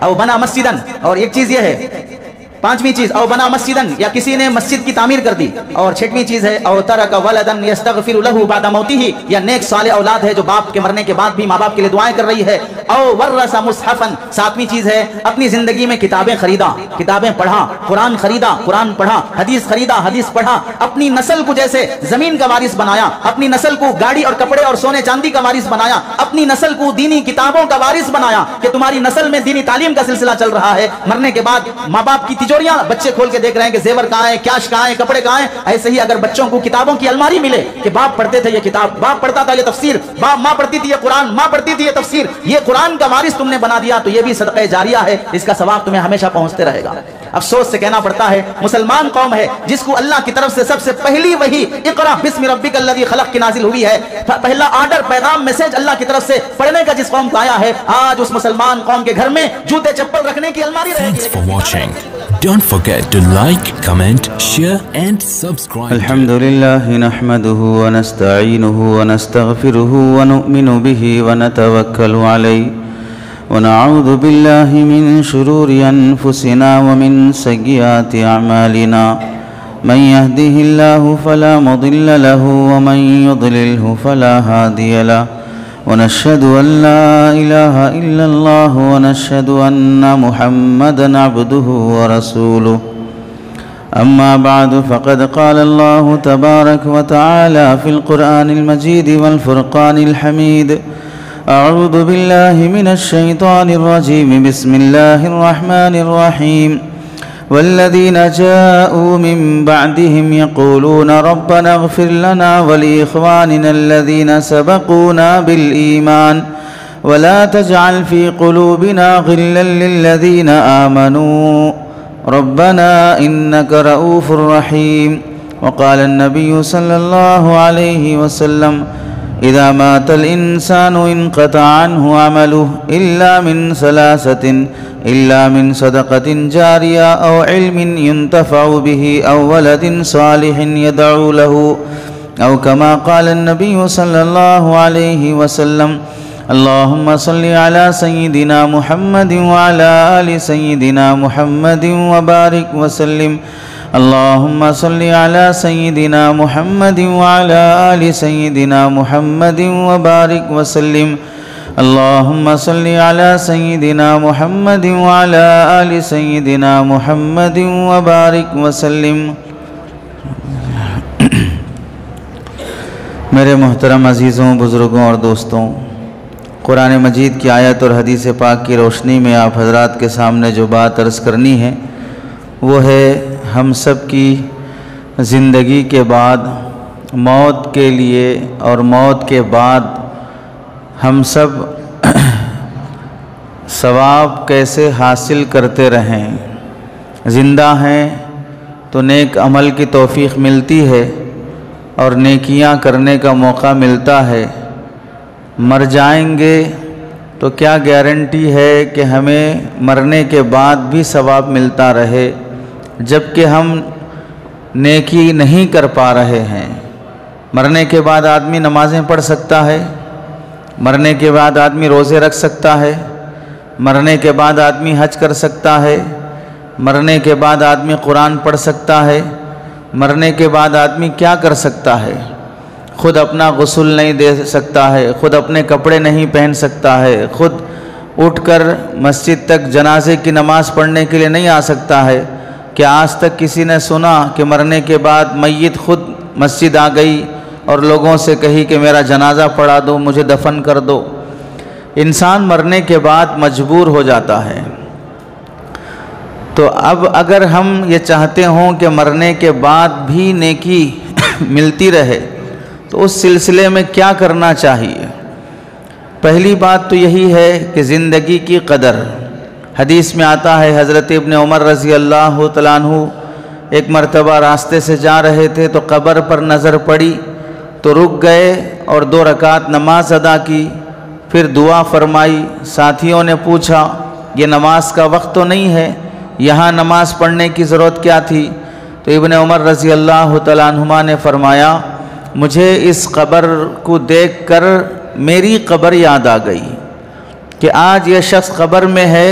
او بنا مسجدن، اور ایک چیز یہ ہے، پانچویں چیز او بنا مسجدن، یا کسی نے مسجد کی تعمیر کر دی، اور چھٹویں چیز ہے او ترک ولدن یستغفر له بعد موته، یا نیک صالح اولاد ہے جو باپ کے مرنے کے بعد بھی ماں باپ کے لیے دعائیں کر رہی ہے، او ورث مصحفا، ساتویں چیز ہے اپنی زندگی میں کتابیں خریدا، کتابیں پڑھا، قرآن خریدا، قرآن پڑھا، حدیث خریدا، حدیث پڑھا، اپنی نسل کو جیسے زمین کا وارث بنایا، اپنی نسل کو گاڑی اور کپڑے اور سونے چاندی کا وارث بنایا، اپنی نسل کو دینی کتابوں کا وارث بنایا کہ تمہاری نسل میں دینی تعلیم کا سلسلہ چل رہا ہے، مرنے کے بعد ماں باپ کی تجوریاں بچے کھول کے دیکھ رہے ہیں کہ زیور کہاں ہے، کیش کہاں ہے، کپڑے کہاں ہیں۔ ایسے ہی اگر بچوں کو کتابوں کی الماری ملے کہ باپ پڑھتے تھے یہ کتاب، باپ پڑھتا تھا یہ تفسیر، ماں پڑھتی تھی یہ قرآن، ماں پڑھتی تھی یہ تفسیر، یہ قرآن کا وارث تم نے بنا دیا، تو یہ بھی صدقہ جاریہ ہے، اس کا ثواب تمہیں ہمیشہ پہنچتے رہے گا۔ افسوس سے کہنا پڑتا ہے مسلمان قوم ہے جس کو اللہ کی طرف سے سب سے پہلی وحی اقرا بسم ربک الذی خلق کی نازل ہوئی ہے، پہلا آرڈر، پیغام، میسج اللہ کی طرف سے پڑھنے کا جس قوم کو آیا ہے، آج اس مسلمان قوم کے گھر میں جوتے چپل رکھنے کی الماری رہے گی۔ Thanks for watching. Don't forget to like, comment, share and subscribe. الحمد لله نحمده ونستعينه ونستغفره ونؤمن به ونتوكل عليه ونعوذ بالله من شرور أنفسنا ومن سيئات أعمالنا من يهده الله فلا مضل له ومن يضلله فلا هادي له ونشهد أن لا إله إلا الله ونشهد أن محمدًا عبده ورسوله أما بعد فقد قال الله تبارك وتعالى في القرآن المجيد والفرقان الحميد أعوذ بالله من الشيطان الرجيم بسم الله الرحمن الرحيم والذين جاءوا من بعدهم يقولون ربنا اغفر لنا ولإخواننا الذين سبقونا بالإيمان ولا تجعل في قلوبنا غلا للذين آمنوا ربنا إنك رؤوف رحيم وقال النبي صلى الله عليه وسلم إذا مات الإنسان انقطع عنه عمله إلا من ثلاثة إلا من صدقة جارية أو علم ينتفع به أو ولد صالح يدعو له أو كما قال النبي صلى الله عليه وسلم اللهم صل على سيدنا محمد وعلى آل سيدنا محمد وبارك وسلم اللهم صل على سيدنا محمد وعلى آل سيدنا محمد وبارك وسلم اللهم صل على سيدنا محمد وعلى آل سيدنا محمد وبارك وسلم۔ میرے محترم عزیزوں، بزرگوں اور دوستوں، قرآن مجید کی آیت اور حدیث پاک کی روشنی میں آپ حضرات کے سامنے جو بات عرض کرنی ہے وہ ہے ہم سب کی زندگی کے بعد موت کے لیے اور موت کے بعد ہم سب ثواب کیسے حاصل کرتے رہیں۔ زندہ ہیں تو نیک عمل کی توفیق ملتی ہے اور نیکیاں کرنے کا موقع ملتا ہے، مر جائیں گے تو کیا گارنٹی ہے کہ ہمیں مرنے کے بعد بھی ثواب ملتا رہے، جبکہ ہم نیکی نہیں کر پا رہے ہیں۔ مرنے کے بعد آدمی نمازیں پڑھ سکتا ہے، مرنے کے بعد آدمی روزے رکھ سکتا ہے، مرنے کے بعد آدمی حج کر سکتا ہے، مرنے کے بعد آدمی قرآن پڑھ سکتا ہے، مرنے کے بعد آدمی کیا کر سکتا ہے؟ خود اپنا غسل نہیں دے سکتا ہے، خود اپنے کپڑے نہیں پہن سکتا ہے، خود اٹھ کر مسجد تک جنازے کی نماز پڑھنے کے لیے نہیں آ سکتا ہے۔ کیا آج تک کسی نے سنا کہ مرنے کے بعد میت خود مسجد آ گئی اور لوگوں سے کہی کہ میرا جنازہ پڑھا دو، مجھے دفن کر دو؟ انسان مرنے کے بعد مجبور ہو جاتا ہے۔ تو اب اگر ہم یہ چاہتے ہوں کہ مرنے کے بعد بھی نیکی ملتی رہے تو اس سلسلے میں کیا کرنا چاہیے؟ پہلی بات تو یہی ہے کہ زندگی کی قدر۔ حدیث میں آتا ہے حضرت ابن عمر رضی اللہ تعالیٰ عنہ ایک مرتبہ راستے سے جا رہے تھے تو قبر پر نظر پڑی تو رک گئے اور 2 رکعت نماز ادا کی، پھر دعا فرمائی۔ ساتھیوں نے پوچھا یہ نماز کا وقت تو نہیں ہے، یہاں نماز پڑھنے کی ضرورت کیا تھی؟ تو ابن عمر رضی اللہ تعالیٰ عنہما نے فرمایا مجھے اس قبر کو دیکھ کر میری قبر یاد آ گئی کہ آج یہ شخص قبر میں ہے،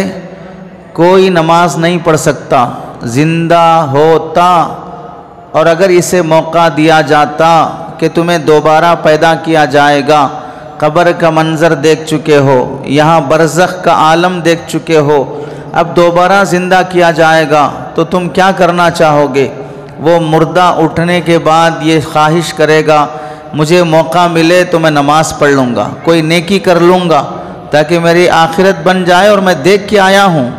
کوئی نماز نہیں پڑھ سکتا، زندہ ہوتا اور اگر اسے موقع دیا جاتا کہ تمہیں دوبارہ پیدا کیا جائے گا، قبر کا منظر دیکھ چکے ہو، یہاں برزخ کا عالم دیکھ چکے ہو، اب دوبارہ زندہ کیا جائے گا تو تم کیا کرنا چاہو گے؟ وہ مردہ اٹھنے کے بعد یہ خواہش کرے گا مجھے موقع ملے تو میں نماز پڑھ لوں گا، کوئی نیکی کر لوں گا تاکہ میری آخرت بن جائے اور میں دیکھ کے آیا ہوں،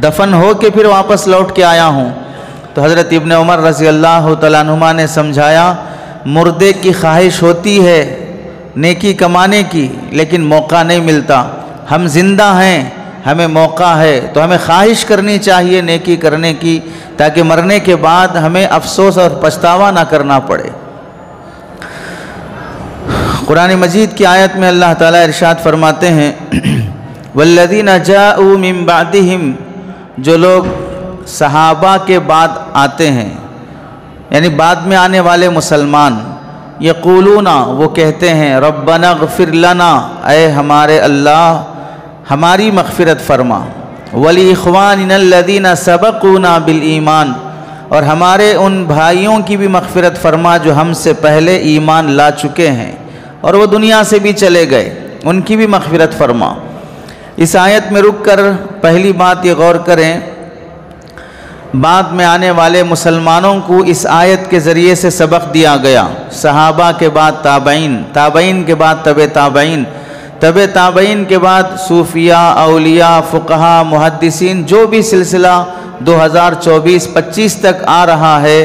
دفن ہو کے پھر واپس لوٹ کے آیا ہوں۔ تو حضرت ابن عمر رضی اللہ تعالیٰ عنہما نے سمجھایا مردے کی خواہش ہوتی ہے نیکی کمانے کی لیکن موقع نہیں ملتا، ہم زندہ ہیں، ہمیں موقع ہے تو ہمیں خواہش کرنی چاہیے نیکی کرنے کی تاکہ مرنے کے بعد ہمیں افسوس اور پچھتاوا نہ کرنا پڑے۔ قرآن مجید کی آیت میں اللہ تعالیٰ ارشاد فرماتے ہیں والذین جاءوا من بعدہم، جو لوگ صحابہ کے بعد آتے ہیں یعنی بعد میں آنے والے مسلمان، یقولون وہ کہتے ہیں ربنا اغفر لنا، اے ہمارے اللہ ہماری مغفرت فرما، وَلِإِخْوَانِنَا الَّذِينَ سَبَقُونَا بِالْإِيمَانِ، اور ہمارے ان بھائیوں کی بھی مغفرت فرما جو ہم سے پہلے ایمان لا چکے ہیں اور وہ دنیا سے بھی چلے گئے، ان کی بھی مغفرت فرما۔ اس آیت میں رک کر پہلی بات یہ غور کریں، بعد میں آنے والے مسلمانوں کو اس آیت کے ذریعے سے سبق دیا گیا، صحابہ کے بعد تابعین، تابعین کے بعد تبع تابعین، تبع تابعین کے بعد صوفیاء، اولیاء، فقہاء، محدثین، جو بھی سلسلہ 2024-25 تک آ رہا ہے،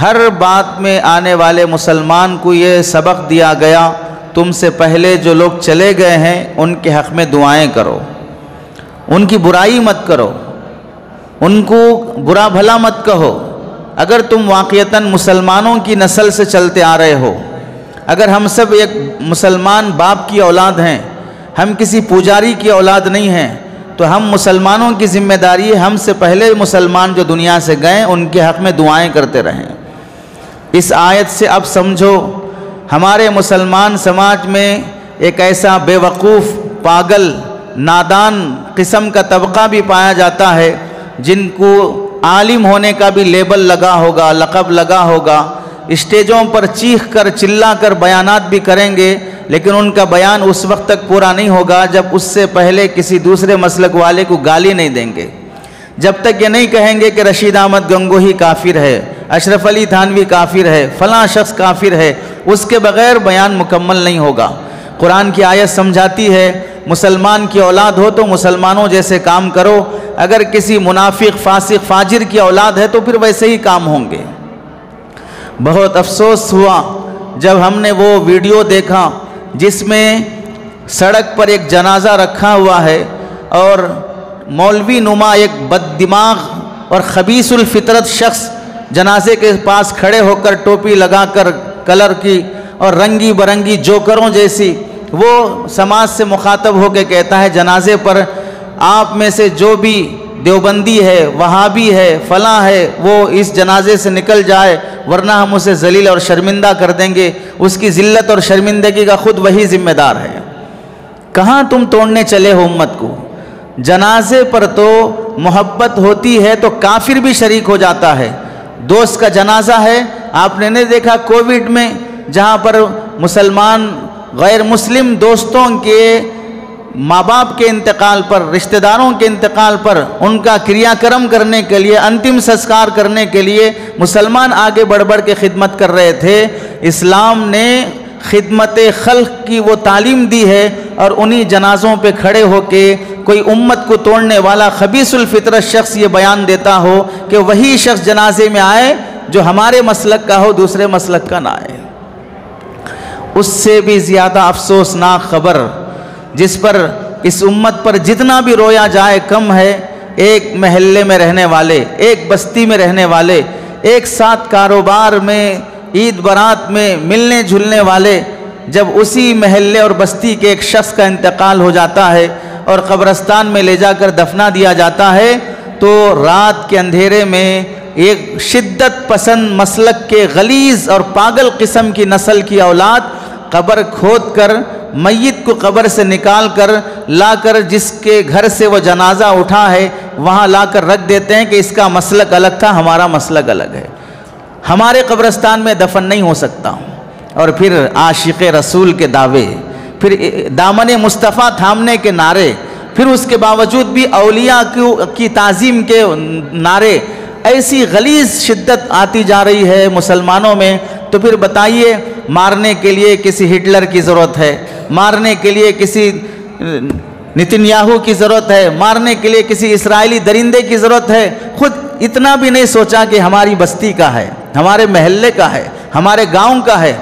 ہر بات میں آنے والے مسلمان کو یہ سبق دیا گیا تم سے پہلے جو لوگ چلے گئے ہیں ان کے حق میں دعائیں کرو، ان کی برائی مت کرو، ان کو برا بھلا مت کہو۔ اگر تم واقعتاً مسلمانوں کی نسل سے چلتے آ رہے ہو، اگر ہم سب ایک مسلمان باپ کی اولاد ہیں، ہم کسی پجاری کی اولاد نہیں ہیں، تو ہم مسلمانوں کی ذمہ داری ہے ہم سے پہلے مسلمان جو دنیا سے گئے ان کے حق میں دعائیں کرتے رہیں۔ اس آیت سے اب سمجھو ہمارے مسلمان سماج میں ایک ایسا بے وقوف، پاگل، نادان قسم کا طبقہ بھی پایا جاتا ہے جن کو عالم ہونے کا بھی لیبل لگا ہوگا، لقب لگا ہوگا، اسٹیجوں پر چیخ کر چلا کر بیانات بھی کریں گے لیکن ان کا بیان اس وقت تک پورا نہیں ہوگا جب اس سے پہلے کسی دوسرے مسلک والے کو گالی نہیں دیں گے، جب تک یہ نہیں کہیں گے کہ رشید احمد گنگوہی کافر ہے، اشرف علی تھانوی کافر ہے، فلاں شخص کافر ہے، اس کے بغیر بیان مکمل نہیں ہوگا۔ قرآن کی آیت سمجھاتی ہے مسلمان کی اولاد ہو تو مسلمانوں جیسے کام کرو، اگر کسی منافق، فاسق، فاجر کی اولاد ہے تو پھر ویسے ہی کام ہوں گے۔ بہت افسوس ہوا جب ہم نے وہ ویڈیو دیکھا جس میں سڑک پر ایک جنازہ رکھا ہوا ہے اور مولوی نما ایک بد دماغ اور خبیث الفطرت شخص جنازے کے پاس کھڑے ہو کر ٹوپی لگا کر کلر کی اور رنگی برنگی جوکروں جیسی وہ سماج سے مخاطب ہو کے کہتا ہے جنازے پر آپ میں سے جو بھی دیوبندی ہے، وہابی ہے، فلاں ہے، وہ اس جنازے سے نکل جائے ورنہ ہم اسے ذلیل اور شرمندہ کر دیں گے، اس کی ذلت اور شرمندگی کا خود وہی ذمہ دار ہے۔ کہاں تم توڑنے چلے ہو امت کو؟ جنازے پر تو محبت ہوتی ہے تو کافر بھی شریک ہو جاتا ہے۔ دوست کا جنازہ ہے، آپ نے نہیں دیکھا کووڈ میں جہاں پر مسلمان غیر مسلم دوستوں کے ماں باپ کے انتقال پر، رشتہ داروں کے انتقال پر ان کا کریا کرم کرنے کے لیے، انتم سنسکار کرنے کے لیے مسلمان آگے بڑھ بڑھ کے خدمت کر رہے تھے۔ اسلام نے خدمت خلق کی وہ تعلیم دی ہے اور انہی جنازوں پہ کھڑے ہو کے کوئی امت کو توڑنے والا خبیث الفطرت شخص یہ بیان دیتا ہو کہ وہی شخص جنازے میں آئے جو ہمارے مسلک کا ہو، دوسرے مسلک کا نہ آئے۔ اس سے بھی زیادہ افسوسناک خبر جس پر اس امت پر جتنا بھی رویا جائے کم ہے، ایک محلے میں رہنے والے، ایک بستی میں رہنے والے، ایک ساتھ کاروبار میں، عید برات میں ملنے جھلنے والے، جب اسی محلے اور بستی کے ایک شخص کا انتقال ہو جاتا ہے اور قبرستان میں لے جا کر دفنا دیا جاتا ہے تو رات کے اندھیرے میں ایک شدت پسند مسلک کے غلیظ اور پاگل قسم کی نسل کی اولاد قبر کھود کر میت کو قبر سے نکال کر لا کر جس کے گھر سے وہ جنازہ اٹھا ہے وہاں لا کر رکھ دیتے ہیں کہ اس کا مسلک الگ تھا، ہمارا مسلک الگ ہے، ہمارے قبرستان میں دفن نہیں ہو سکتا. اور پھر عاشق رسول کے دعوے، پھر دامن مصطفیٰ تھامنے کے نعرے، پھر اس کے باوجود بھی اولیاء کی تعظیم کے نعرے. ایسی غلیظ شدت آتی جا رہی ہے مسلمانوں میں. تو پھر بتائیے، مارنے کے لیے کسی ہٹلر کی ضرورت ہے، مارنے کے لیے کسی نتنیاہو کی ضرورت ہے، مارنے کے لیے کسی اسرائیلی درندے کی ضرورت ہے. خود اتنا بھی نہیں سوچا کہ ہماری بستی کا ہے، ہمارے محلے کا ہے، ہمارے گاؤں کا ہے.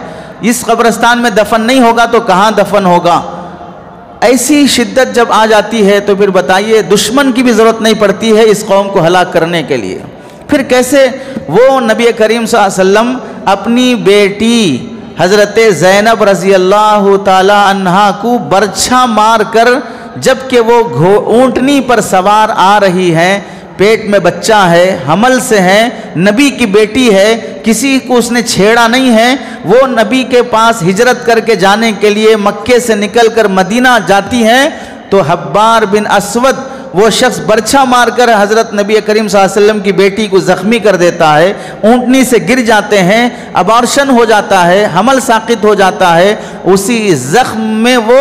اس قبرستان میں دفن نہیں ہوگا تو کہاں دفن ہوگا؟ ایسی شدت جب آ جاتی ہے تو پھر بتائیے دشمن کی بھی ضرورت نہیں پڑتی ہے اس قوم کو ہلاک کرنے کے لیے. پھر کیسے وہ نبی کریم صلی اللہ علیہ وسلم اپنی بیٹی حضرت زینب رضی اللہ تعالی عنہا کو برچھا مار کر، جبکہ وہ اونٹنی پر سوار آ رہی ہیں، پیٹ میں بچہ ہے، حمل سے ہے، نبی کی بیٹی ہے، کسی کو اس نے چھیڑا نہیں ہے، وہ نبی کے پاس ہجرت کر کے جانے کے لیے مکے سے نکل کر مدینہ جاتی ہیں تو حبار بن اسود وہ شخص برچھا مار کر حضرت نبی کریم صلی اللہ علیہ وسلم کی بیٹی کو زخمی کر دیتا ہے. اونٹنی سے گر جاتے ہیں، ابارشن ہو جاتا ہے، حمل ساقط ہو جاتا ہے، اسی زخم میں وہ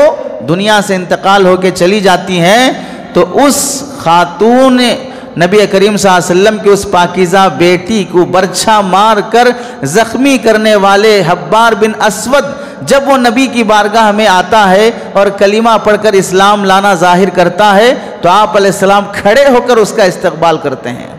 دنیا سے انتقال ہو کے چلی جاتی ہیں. تو اس خاتون نبی کریم صلی اللہ علیہ وسلم کی اس پاکیزہ بیٹی کو برچھا مار کر زخمی کرنے والے حبار بن اسود جب وہ نبی کی بارگاہ میں آتا ہے اور کلمہ پڑھ کر اسلام لانا ظاہر کرتا ہے تو آپ علیہ السلام کھڑے ہو کر اس کا استقبال کرتے ہیں.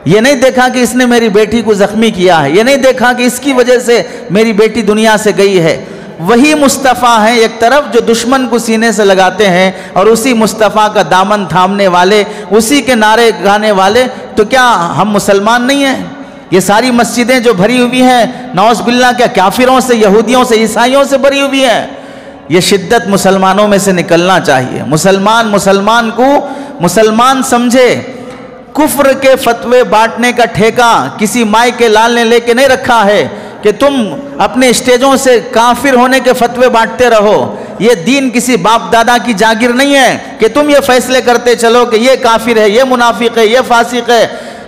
یہ نہیں دیکھا کہ اس نے میری بیٹی کو زخمی کیا ہے، یہ نہیں دیکھا کہ اس کی وجہ سے میری بیٹی دنیا سے گئی ہے. وہی مصطفیٰ ہیں ایک طرف جو دشمن کو سینے سے لگاتے ہیں، اور اسی مصطفیٰ کا دامن تھامنے والے، اسی کے نعرے گانے والے. تو کیا ہم مسلمان نہیں ہیں؟ یہ ساری مسجدیں جو بھری ہوئی ہیں نعوذ باللہ کیا کافروں سے، یہودیوں سے، عیسائیوں سے بھری ہوئی ہیں؟ یہ شدت مسلمانوں میں سے نکلنا چاہیے. مسلمان کو مسلمان سمجھے. کفر کے فتوے بانٹنے کا ٹھیکہ کسی مائی کے لال نے لے کے نہیں رکھا ہے کہ تم اپنے اسٹیجوں سے کافر ہونے کے فتوے بانٹتے رہو. یہ دین کسی باپ دادا کی جاگیر نہیں ہے کہ تم یہ فیصلے کرتے چلو کہ یہ کافر ہے، یہ منافق ہے، یہ فاسق ہے.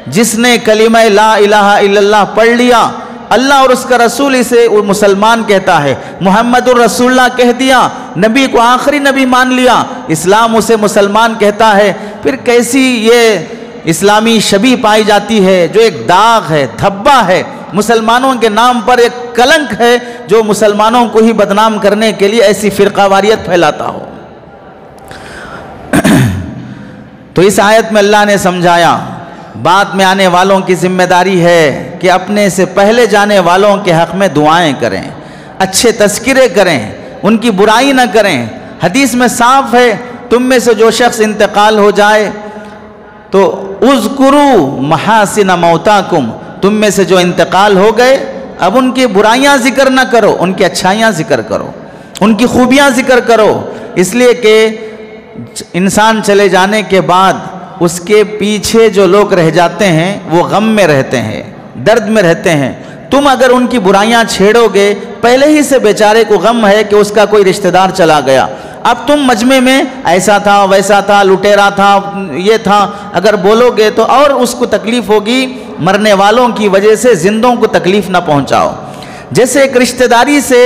جس نے کلمہ لا الہ الا اللہ پڑھ لیا، اللہ اور اس کا رسول اسے مسلمان کہتا ہے. محمد الرسول اللہ کہہ دیا، نبی کو آخری نبی مان لیا، اسلام اسے مسلمان کہتا ہے. پھر کیسی یہ اسلامی شبیہ پائی جاتی ہے جو ایک داغ ہے، دھبا ہے، مسلمانوں کے نام پر ایک کلنک ہے، جو مسلمانوں کو ہی بدنام کرنے کے لیے ایسی فرقہ واریت پھیلاتا ہو. تو اس آیت میں اللہ نے سمجھایا بعد میں آنے والوں کی ذمہ داری ہے کہ اپنے سے پہلے جانے والوں کے حق میں دعائیں کریں، اچھے تذکرے کریں، ان کی برائی نہ کریں. حدیث میں صاف ہے تم میں سے جو شخص انتقال ہو جائے تو اذکروا محاسن موتاکم، تم میں سے جو انتقال ہو گئے اب ان کی برائیاں ذکر نہ کرو، ان کی اچھائیاں ذکر کرو، ان کی خوبیاں ذکر کرو. اس لیے کہ انسان چلے جانے کے بعد اس کے پیچھے جو لوگ رہ جاتے ہیں وہ غم میں رہتے ہیں، درد میں رہتے ہیں. تم اگر ان کی برائیاں چھیڑو گے، پہلے ہی سے بیچارے کو غم ہے کہ اس کا کوئی رشتہ دار چلا گیا، اب تم مجمع میں ایسا تھا، ویسا تھا، لٹیرا تھا، یہ تھا اگر بولو گے تو اور اس کو تکلیف ہوگی. مرنے والوں کی وجہ سے زندوں کو تکلیف نہ پہنچاؤ. جیسے ایک رشتہ داری سے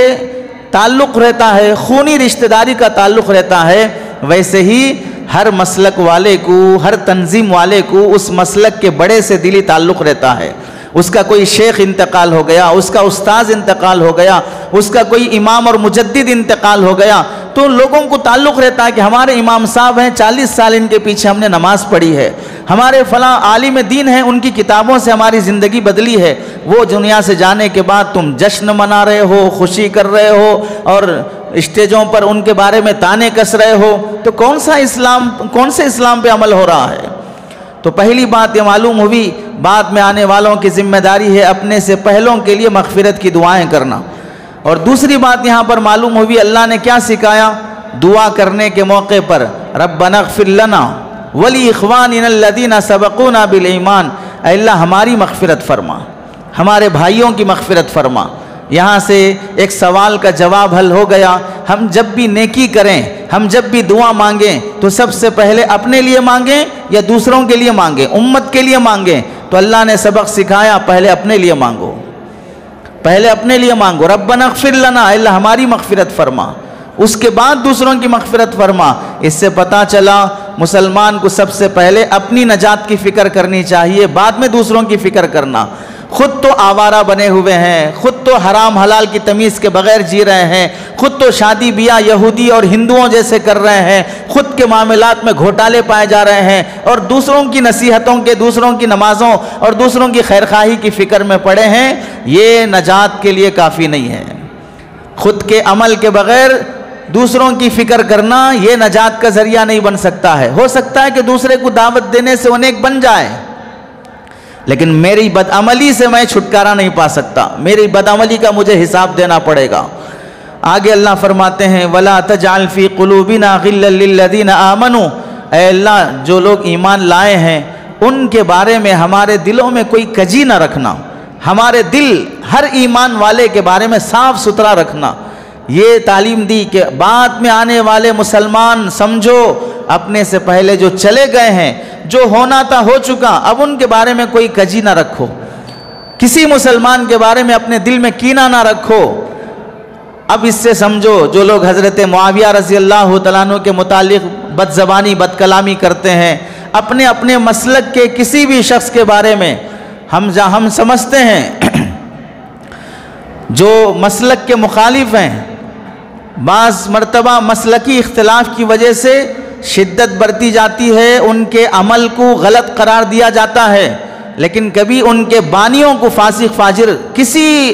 تعلق رہتا ہے، خونی رشتہ داری کا تعلق رہتا ہے، ویسے ہی ہر مسلک والے کو، ہر تنظیم والے کو اس مسلک کے بڑے سے دلی تعلق رہتا ہے. اس کا کوئی شیخ انتقال ہو گیا، اس کا استاذ انتقال ہو گیا، اس کا کوئی امام اور مجدد انتقال ہو گیا تو لوگوں کو تعلق رہتا ہے کہ ہمارے امام صاحب ہیں، 40 سال ان کے پیچھے ہم نے نماز پڑھی ہے، ہمارے فلاں عالم دین ہیں، ان کی کتابوں سے ہماری زندگی بدلی ہے. وہ دنیا سے جانے کے بعد تم جشن منا رہے ہو، خوشی کر رہے ہو اور اسٹیجوں پر ان کے بارے میں تانے کس رہے ہو، تو کون سے اسلام پہ عمل ہو رہا ہے؟ تو پہلی بات یہ معلوم ہوئی بعد میں آنے والوں کی ذمہ داری ہے اپنے سے پہلوں کے لیے مغفرت کی دعائیں کرنا. اور دوسری بات یہاں پر معلوم ہوئی اللہ نے کیا سکھایا دعا کرنے کے موقع پر، ربنا اغفر لنا ولاخواننا الذین سبقونا بالایمان، اے اللہ ہماری مغفرت فرما، ہمارے بھائیوں کی مغفرت فرما. یہاں سے ایک سوال کا جواب حل ہو گیا. ہم جب بھی نیکی کریں، ہم جب بھی دعا مانگیں تو سب سے پہلے اپنے لیے مانگیں یا دوسروں کے لیے مانگیں، امت کے لیے مانگیں؟ تو اللہ نے سبق سکھایا پہلے اپنے لیے مانگو، پہلے اپنے لیے مانگو. ربنا اغفر لنا، اللہ ہماری مغفرت فرما، اس کے بعد دوسروں کی مغفرت فرما. اس سے پتہ چلا مسلمان کو سب سے پہلے اپنی نجات کی فکر کرنی چاہیے، بعد میں دوسروں کی فکر کرنا. خود تو آوارہ بنے ہوئے ہیں، خود تو حرام حلال کی تمیز کے بغیر جی رہے ہیں، خود تو شادی بیاہ یہودی اور ہندوؤں جیسے کر رہے ہیں، خود کے معاملات میں گھوٹالے پائے جا رہے ہیں، اور دوسروں کی نصیحتوں کے، دوسروں کی نمازوں اور دوسروں کی خیرخواہی کی فکر میں پڑے ہیں. یہ نجات کے لیے کافی نہیں ہے. خود کے عمل کے بغیر دوسروں کی فکر کرنا یہ نجات کا ذریعہ نہیں بن سکتا ہے. ہو سکتا ہے کہ دوسرے کو دعوت دینے سے وہ نیک بن جائے، لیکن میری بدعملی سے میں چھٹکارا نہیں پا سکتا، میری بدعملی کا مجھے حساب دینا پڑے گا. آگے اللہ فرماتے ہیں وَلَا تَجْعَلْ فِي قُلُوبِنَا غِلًّا لِلَّذِينَ آمَنُوا، اے اللہ جو لوگ ایمان لائے ہیں ان کے بارے میں ہمارے دلوں میں کوئی کجی نہ رکھنا، ہمارے دل ہر ایمان والے کے بارے میں صاف ستھرا رکھنا. یہ تعلیم دی کہ بعد میں آنے والے مسلمان سمجھو اپنے سے پہلے جو چلے گئے ہیں، جو ہونا تھا ہو چکا، اب ان کے بارے میں کوئی کجی نہ رکھو، کسی مسلمان کے بارے میں اپنے دل میں کینہ نہ رکھو. اب اس سے سمجھو جو لوگ حضرت معاویہ رضی اللہ تعالیٰ عنہ کے متعلق بد زبانی بد کلامی کرتے ہیں، اپنے اپنے مسلک کے کسی بھی شخص کے بارے میں ہم سمجھتے ہیں جو مسلک کے مخالف ہیں، بعض مرتبہ مسلکی اختلاف کی وجہ سے شدت برتی جاتی ہے، ان کے عمل کو غلط قرار دیا جاتا ہے، لیکن کبھی ان کے بانیوں کو فاسق فاجر کسی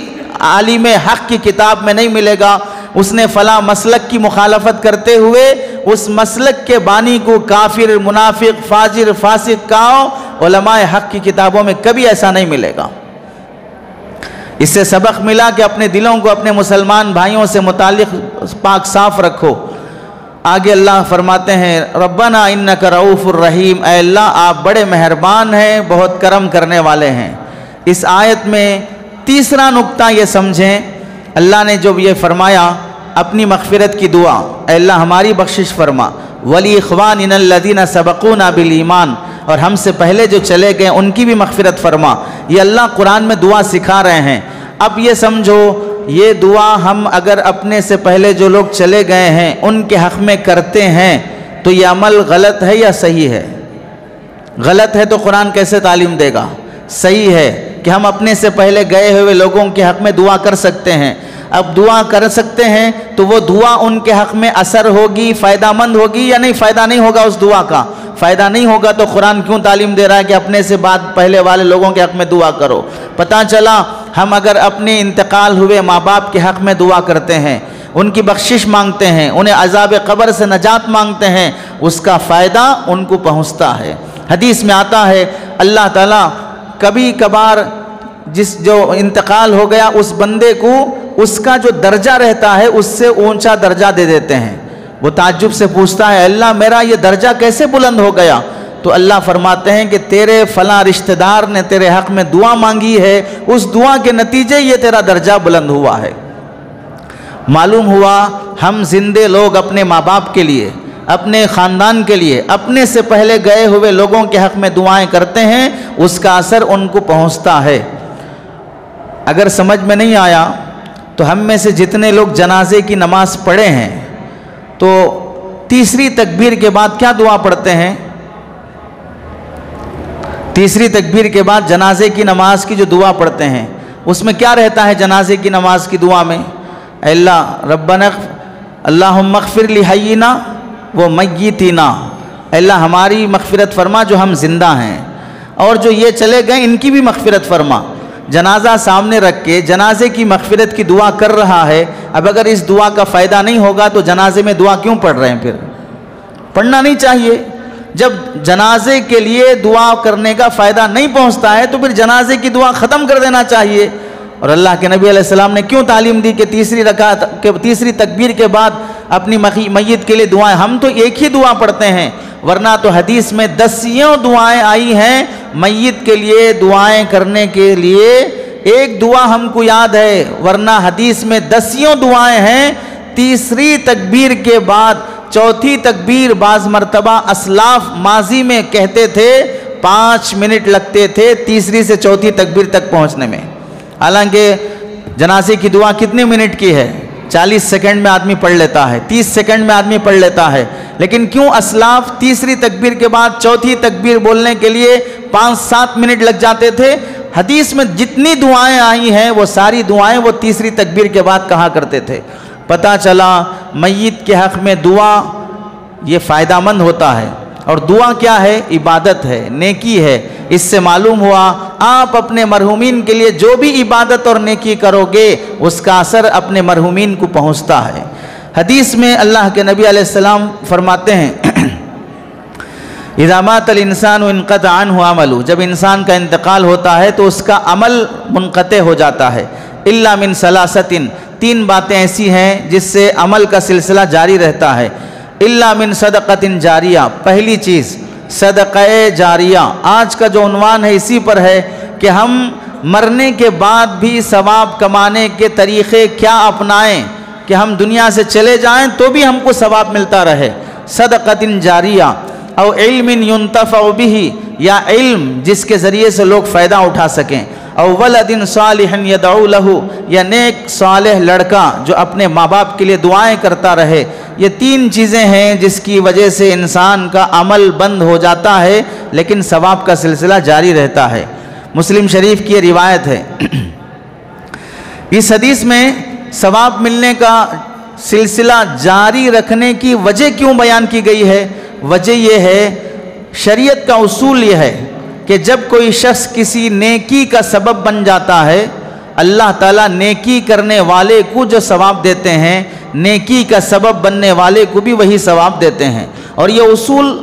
عالم حق کی کتاب میں نہیں ملے گا اس نے فلاں مسلک کی مخالفت کرتے ہوئے اس مسلک کے بانی کو کافر، منافق، فاجر، فاسق کہا. علماء حق کی کتابوں میں کبھی ایسا نہیں ملے گا. اس سے سبق ملا کہ اپنے دلوں کو اپنے مسلمان بھائیوں سے متعلق پاک صاف رکھو. آگے اللہ فرماتے ہیں ربنا انک رؤوف الرحیم، اے اللہ آپ بڑے مہربان ہیں، بہت کرم کرنے والے ہیں. اس آیت میں تیسرا نقطہ یہ سمجھیں، اللہ نے جو یہ فرمایا اپنی مغفرت کی دعا، اے اللہ ہماری بخشش فرما. وَلِإِخْوَانِنَا الَّذِينَ سَبَقُونَا بِالْإِيمَانِ، اور ہم سے پہلے جو چلے گئے ان کی بھی مغفرت فرما. یہ اللہ قرآن میں دعا سکھا رہے ہیں. اب یہ سمجھو یہ دعا ہم اگر اپنے سے پہلے جو لوگ چلے گئے ہیں ان کے حق میں کرتے ہیں تو یہ عمل غلط ہے یا صحیح ہے؟ غلط ہے تو قرآن کیسے تعلیم دے گا؟ صحیح ہے کہ ہم اپنے سے پہلے گئے ہوئے لوگوں کے حق میں دعا کر سکتے ہیں. اب دعا کر سکتے ہیں تو وہ دعا ان کے حق میں اثر ہوگی، فائدہ مند ہوگی یا نہیں؟ فائدہ نہیں ہوگا اس دعا کا. فائدہ نہیں ہوگا تو قرآن کیوں تعلیم دے رہا ہے کہ اپنے سے بعد پہلے والے لوگوں کے حق میں دعا کرو؟ پتہ چلا ہم اگر اپنے انتقال ہوئے ماں باپ کے حق میں دعا کرتے ہیں، ان کی بخشش مانگتے ہیں، انہیں عذاب قبر سے نجات مانگتے ہیں، اس کا فائدہ ان کو پہنچتا ہے. حدیث میں آتا ہے اللہ تعالیٰ کبھی کبھار جو انتقال ہو گیا اس بندے کو اس کا جو درجہ رہتا ہے اس سے اونچا درجہ دے دیتے ہیں. وہ تعجب سے پوچھتا ہے اللہ میرا یہ درجہ کیسے بلند ہو گیا؟ تو اللہ فرماتے ہیں کہ تیرے فلاں رشتہ دار نے تیرے حق میں دعا مانگی ہے، اس دعا کے نتیجے یہ تیرا درجہ بلند ہوا ہے. معلوم ہوا ہم زندے لوگ اپنے ماں باپ کے لیے، اپنے خاندان کے لیے، اپنے سے پہلے گئے ہوئے لوگوں کے حق میں دعائیں کرتے ہیں، اس کا اثر ان کو پہنچتا ہے. اگر سمجھ میں نہیں آیا تو ہم میں سے جتنے لوگ جنازے کی نماز پڑھے ہیں تو تیسری تکبیر کے بعد کیا دعا پڑھتے ہیں؟ تیسری تکبیر کے بعد جنازے کی نماز کی جو دعا پڑھتے ہیں اس میں کیا رہتا ہے؟ جنازے کی نماز کی دعا میں اے اللہ ربنا اللہم اغفر لحینا و میتینا، اے اللہ ہماری مغفرت فرما جو ہم زندہ ہیں اور جو یہ چلے گئے ان کی بھی مغفرت فرما. جنازہ سامنے رکھ کے جنازے کی مغفرت کی دعا کر رہا ہے. اب اگر اس دعا کا فائدہ نہیں ہوگا تو جنازے میں دعا کیوں پڑھ رہے ہیں؟ پھر پڑھنا نہیں چاہیے. جب جنازے کے لیے دعا کرنے کا فائدہ نہیں پہنچتا ہے تو پھر جنازے کی دعا ختم کر دینا چاہیے. اور اللہ کے نبی علیہ السلام نے کیوں تعلیم دی کہ تیسری تکبیر کے بعد اپنی میت کے لیے دعائیں؟ ہم تو ایک ہی دعا پڑھتے ہیں، ورنہ تو حدیث میں 10 دعائیں آئی ہیں میت کے لیے دعائیں کرنے کے لیے ایک دعا ہم کو یاد ہے، ورنہ حدیث میں 10 دعائیں ہیں۔ تیسری تکبیر کے بعد چوتھی تکبیر بعض مرتبہ اسلاف ماضی میں کہتے تھے 5 منٹ لگتے تھے تیسری سے چوتھی تکبیر تک پہنچنے میں۔ حالانکہ جنازے کی دعا کتنے منٹ کی ہے؟ 40 سیکنڈ میں آدمی پڑھ لیتا ہے، 30 سیکنڈ میں آدمی پڑھ لیتا ہے، لیکن کیوں اسلاف تیسری تکبیر کے بعد چوتھی تکبیر بولنے کے لیے 5-7 منٹ لگ جاتے تھے؟ حدیث میں جتنی دعائیں آئی ہیں وہ ساری دعائیں وہ تیسری تکبیر کے بعد کہا کرتے تھے۔ پتہ چلا میت کے حق میں دعا یہ فائدہ مند ہوتا ہے، اور دعا کیا ہے؟ عبادت ہے، نیکی ہے۔ اس سے معلوم ہوا آپ اپنے مرحومین کے لیے جو بھی عبادت اور نیکی کرو گے اس کا اثر اپنے مرحومین کو پہنچتا ہے۔ حدیث میں اللہ کے نبی علیہ السلام فرماتے ہیں اذا مات الانسان انقطع عنہ عملہ، جب انسان کا انتقال ہوتا ہے تو اس کا عمل منقطع ہو جاتا ہے۔ الا من ثلاثۃ، 3 باتیں ایسی ہیں جس سے عمل کا سلسلہ جاری رہتا ہے۔ الا من صدقۃ جاریہ، پہلی چیز صدقہ جاریہ۔ آج کا جو عنوان ہے اسی پر ہے کہ ہم مرنے کے بعد بھی ثواب کمانے کے طریقے کیا اپنائیں کہ ہم دنیا سے چلے جائیں تو بھی ہم کو ثواب ملتا رہے۔ صدقۃ جاریہ او علم ينتفع به، یا علم جس کے ذریعے سے لوگ فائدہ اٹھا سکیں، او ولد صالح يدعو له، یا نیک صالح لڑکا جو اپنے ماں باپ کے لیے دعائیں کرتا رہے۔ یہ 3 چیزیں ہیں جس کی وجہ سے انسان کا عمل بند ہو جاتا ہے لیکن ثواب کا سلسلہ جاری رہتا ہے۔ مسلم شریف کی یہ روایت ہے۔ اس حدیث میں ثواب ملنے کا سلسلہ جاری رکھنے کی وجہ کیوں بیان کی گئی ہے؟ وجہ یہ ہے، شریعت کا اصول یہ ہے کہ جب کوئی شخص کسی نیکی کا سبب بن جاتا ہے، اللہ تعالیٰ نیکی کرنے والے کو جو ثواب دیتے ہیں، نیکی کا سبب بننے والے کو بھی وہی ثواب دیتے ہیں۔ اور یہ اصول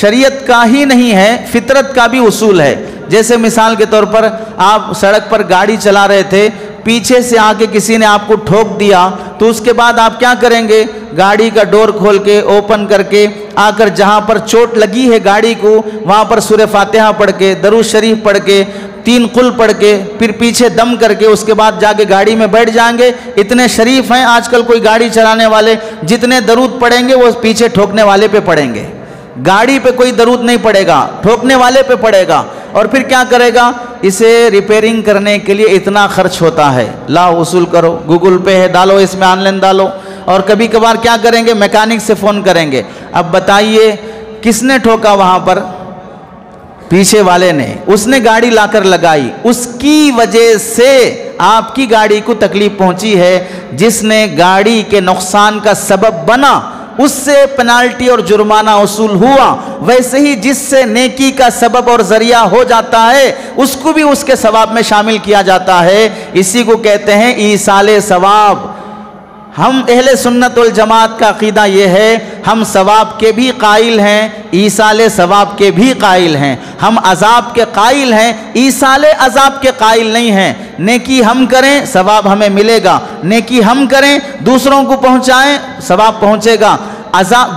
شریعت کا ہی نہیں ہے، فطرت کا بھی اصول ہے۔ جیسے مثال کے طور پر آپ سڑک پر گاڑی چلا رہے تھے، پیچھے سے آ کے کسی نے آپ کو ٹھوک دیا تو اس کے بعد آپ کیا کریں گے؟ گاڑی کا ڈور کھول کے اوپن کر کے آ کر جہاں پر چوٹ لگی ہے گاڑی کو وہاں پر سورہ فاتحہ پڑھ کے، درود شریف پڑھ کے، 3 قل پڑھ کے، پھر پیچھے دم کر کے اس کے بعد جا کے گاڑی میں بیٹھ جائیں گے۔ اتنے شریف ہیں آج کل کوئی گاڑی چلانے والے، جتنے درود پڑھیں گے وہ پیچھے ٹھوکنے والے پہ پڑھیں گے، گاڑی پہ کوئی درود نہیں پڑے گا، ٹھوکنے والے پہ پڑے گا۔ اور پھر کیا کرے گا؟ اسے ریپیرنگ کرنے کے لیے اتنا خرچ ہوتا ہے، لا وصول کرو، گوگل پے ہے ڈالو، اس میں آن لائن ڈالو، اور کبھی کبھار کیا کریں گے؟ میکینک سے فون کریں گے۔ اب بتائیے کس نے ٹھوکا وہاں پر؟ پیچھے والے نے، اس نے گاڑی لا کر لگائی، اس کی وجہ سے آپ کی گاڑی کو تکلیف پہنچی ہے۔ جس نے گاڑی کے نقصان کا سبب بنا اس سے پینالٹی اور جرمانہ وصول ہوا، ویسے ہی جس سے نیکی کا سبب اور ذریعہ ہو جاتا ہے اس کو بھی اس کے ثواب میں شامل کیا جاتا ہے۔ اسی کو کہتے ہیں ایصال ثواب۔ ہم اہل سنت والجماعت کا عقیدہ یہ ہے، ہم ثواب کے بھی قائل ہیں، ایصال ثواب کے بھی قائل ہیں۔ ہم عذاب کے قائل ہیں، ایصال عذاب کے قائل نہیں ہیں۔ نیکی ہم کریں ثواب ہمیں ملے گا، نیکی ہم کریں دوسروں کو پہنچائیں ثواب پہنچے گا۔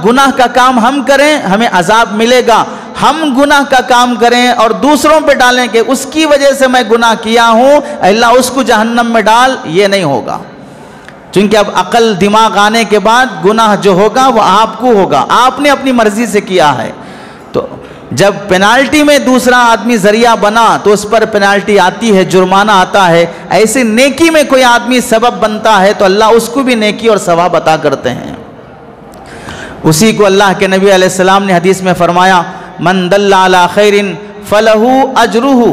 گناہ کا کام ہم کریں ہمیں عذاب ملے گا۔ ہم گناہ کا کام کریں اور دوسروں پہ ڈالیں کہ اس کی وجہ سے میں گناہ کیا ہوں، اللہ اس کو جہنم میں ڈال، یہ نہیں ہوگا۔ چونکہ اب عقل دماغ آنے کے بعد گناہ جو ہوگا وہ آپ کو ہوگا، آپ نے اپنی مرضی سے کیا ہے۔ تو جب پینالٹی میں دوسرا آدمی ذریعہ بنا تو اس پر پینالٹی آتی ہے، جرمانہ آتا ہے۔ ایسے نیکی میں کوئی آدمی سبب بنتا ہے تو اللہ اس کو بھی نیکی اور ثواب عطا کرتے ہیں۔ اسی کو اللہ کے نبی علیہ السلام نے حدیث میں فرمایا، من دل علی خیر فلہ اجرہ،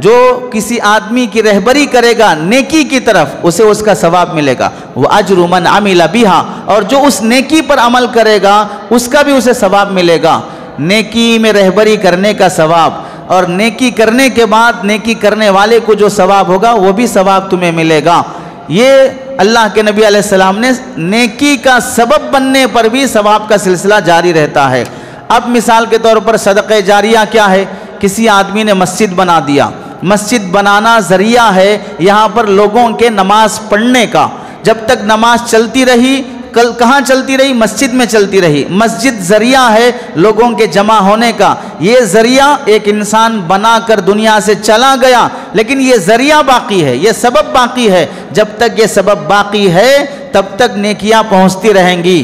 جو کسی آدمی کی رہبری کرے گا نیکی کی طرف اسے اس کا ثواب ملے گا، وہ اجر من عمل بہا، اور جو اس نیکی پر عمل کرے گا اس کا بھی اسے ثواب ملے گا۔ نیکی میں رہبری کرنے کا ثواب، اور نیکی کرنے کے بعد نیکی کرنے والے کو جو ثواب ہوگا وہ بھی ثواب تمہیں ملے گا۔ یہ اللہ کے نبی علیہ السلام نے نیکی کا سبب بننے پر بھی ثواب کا سلسلہ جاری رہتا ہے۔ اب مثال کے طور پر صدقہ جاریہ کیا ہے؟ کسی آدمی نے مسجد بنا دیا، مسجد بنانا ذریعہ ہے یہاں پر لوگوں کے نماز پڑھنے کا۔ جب تک نماز چلتی رہی کہاں چلتی رہی؟ مسجد میں چلتی رہی۔ مسجد ذریعہ ہے لوگوں کے جمع ہونے کا، یہ ذریعہ ایک انسان بنا کر دنیا سے چلا گیا، لیکن یہ ذریعہ باقی ہے، یہ سبب باقی ہے۔ جب تک یہ سبب باقی ہے تب تک نیکیاں پہنچتی رہیں گی،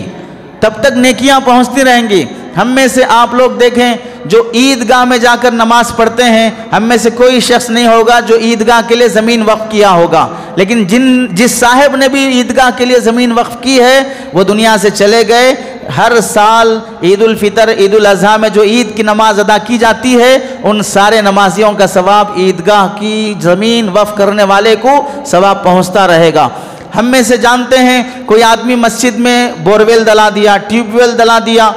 تب تک نیکیاں پہنچتی رہیں گی۔ ہم میں سے آپ لوگ دیکھیں جو عیدگاہ میں جا کر نماز پڑھتے ہیں، ہم میں سے کوئی شخص نہیں ہوگا جو عیدگاہ کے لیے زمین وقف کیا ہوگا، لیکن جس صاحب نے بھی عیدگاہ کے لیے زمین وقف کی ہے وہ دنیا سے چلے گئے۔ ہر سال عید الفطر، عید الاضحیٰ میں جو عید کی نماز ادا کی جاتی ہے، ان سارے نمازیوں کا ثواب عیدگاہ کی زمین وقف کرنے والے کو ثواب پہنچتا رہے گا۔ ہم میں سے جانتے ہیں کوئی آدمی مسجد میں بورویل ڈلا دیا، ٹیوب ویل ڈلا دیا،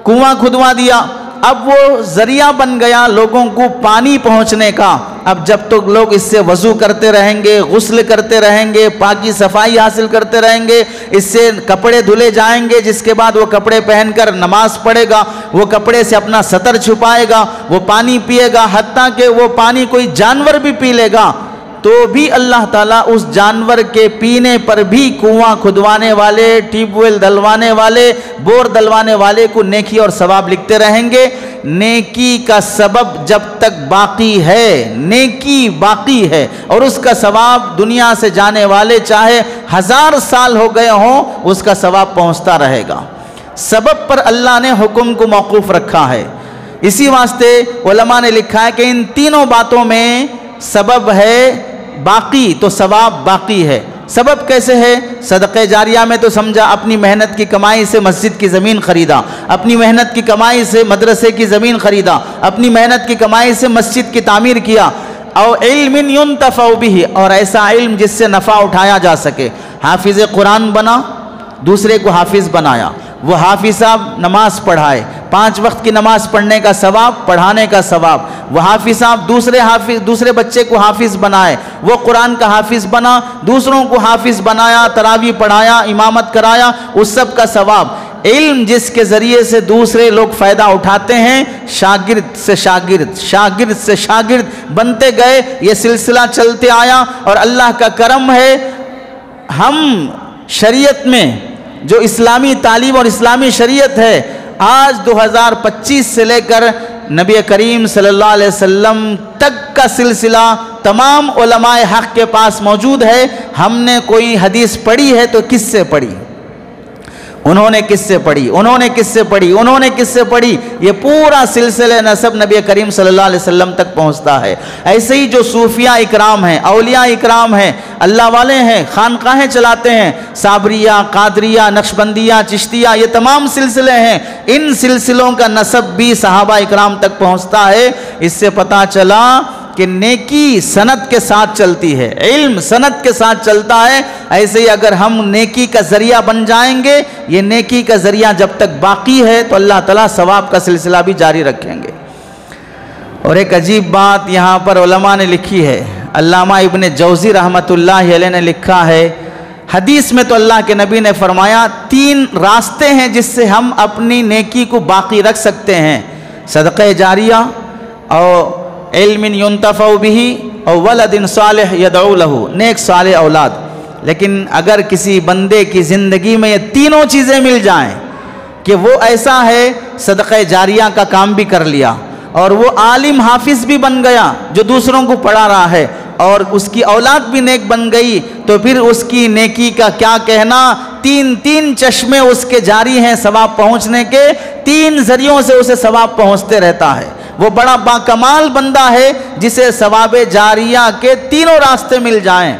کنواں کھدوا دیا، اب وہ ذریعہ بن گیا لوگوں کو پانی پہنچنے کا۔ اب جب تک لوگ اس سے وضو کرتے رہیں گے، غسل کرتے رہیں گے، پاکی صفائی حاصل کرتے رہیں گے، اس سے کپڑے دھلے جائیں گے، جس کے بعد وہ کپڑے پہن کر نماز پڑھے گا، وہ کپڑے سے اپنا سطر چھپائے گا، وہ پانی پیے گا، حتیٰ کہ وہ پانی کوئی جانور بھی پی لے گا تو بھی اللہ تعالیٰ اس جانور کے پینے پر بھی کنواں کھدوانے والے، ٹیوب ویل ڈلوانے والے، بور ڈلوانے والے کو نیکی اور ثواب لکھتے رہیں گے۔ نیکی کا سبب جب تک باقی ہے، نیکی باقی ہے، اور اس کا ثواب دنیا سے جانے والے چاہے 1000 سال ہو گئے ہوں، اس کا ثواب پہنچتا رہے گا۔ سبب پر اللہ نے حکم کو موقوف رکھا ہے۔ اسی واسطے علماء نے لکھا ہے کہ ان تینوں باتوں میں سبب ہے باقی تو ثواب باقی ہے۔ سبب کیسے ہے؟ صدقہ جاریہ میں تو سمجھا اپنی محنت کی کمائی سے مسجد کی زمین خریدا، اپنی محنت کی کمائی سے مدرسے کی زمین خریدا، اپنی محنت کی کمائی سے مسجد کی تعمیر کیا، او علم ينتفع به، اور ایسا علم جس سے نفع اٹھایا جا سکے۔ حافظ قرآن بنا، دوسرے کو حافظ بنایا، وہ حافظ صاحب نماز پڑھائے، 5 وقت کی نماز پڑھنے کا ثواب، پڑھانے کا ثواب۔ وہ حافظ صاحب دوسرے بچے کو حافظ بنائے، وہ قرآن کا حافظ بنا، دوسروں کو حافظ بنایا، تراویح پڑھایا، امامت کرایا، اس سب کا ثواب۔ علم جس کے ذریعے سے دوسرے لوگ فائدہ اٹھاتے ہیں، شاگرد سے شاگرد، شاگرد سے شاگرد بنتے گئے، یہ سلسلہ چلتے آیا، اور اللہ کا کرم ہے ہم شریعت میں جو اسلامی تعلیم اور اسلامی شریعت ہے، آج 2025 سے لے کر نبی کریم صلی اللہ علیہ وسلم تک کا سلسلہ تمام علماء حق کے پاس موجود ہے۔ ہم نے کوئی حدیث پڑھی ہے تو کس سے پڑھی؟ انہوں نے کس سے پڑھی؟ انہوں نے کس سے پڑھی؟ انہوں نے کس سے پڑھی؟ یہ پورا سلسلہ نسب نبی کریم صلی اللہ علیہ وسلم تک پہنچتا ہے۔ ایسے ہی جو صوفیاء اکرام ہیں، اولیاء اکرام ہیں، اللہ والے ہیں، خانقاہیں چلاتے ہیں، صابریہ، قادریہ، نقشبندیہ، چشتیہ، یہ تمام سلسلے ہیں، ان سلسلوں کا نسب بھی صحابہ اکرام تک پہنچتا ہے۔ اس سے پتہ چلا کہ نیکی سند کے ساتھ چلتی ہے، علم سند کے ساتھ چلتا ہے۔ ایسے ہی اگر ہم نیکی کا ذریعہ بن جائیں گے، یہ نیکی کا ذریعہ جب تک باقی ہے تو اللہ تعالیٰ ثواب کا سلسلہ بھی جاری رکھیں گے۔ اور ایک عجیب بات یہاں پر علماء نے لکھی ہے، علامہ ابن جوزی رحمۃ اللہ علیہ نے لکھا ہے، حدیث میں تو اللہ کے نبی نے فرمایا 3 راستے ہیں جس سے ہم اپنی نیکی کو باقی رکھ سکتے ہیں، صدقہ جاریہ، اور علم ينتفع به، اور ولد صالح يدعو له، نیک صالح اولاد۔ لیکن اگر کسی بندے کی زندگی میں یہ تینوں چیزیں مل جائیں کہ وہ ایسا ہے صدقہ جاریہ کا کام بھی کر لیا، اور وہ عالم حافظ بھی بن گیا جو دوسروں کو پڑھا رہا ہے، اور اس کی اولاد بھی نیک بن گئی، تو پھر اس کی نیکی کا کیا کہنا؟ 3 چشمے اس کے جاری ہیں ثواب پہنچنے کے، 3 ذریعوں سے اسے ثواب پہنچتے رہتا ہے۔ وہ بڑا باکمال بندہ ہے جسے ثواب جاریہ کے 3 راستے مل جائیں۔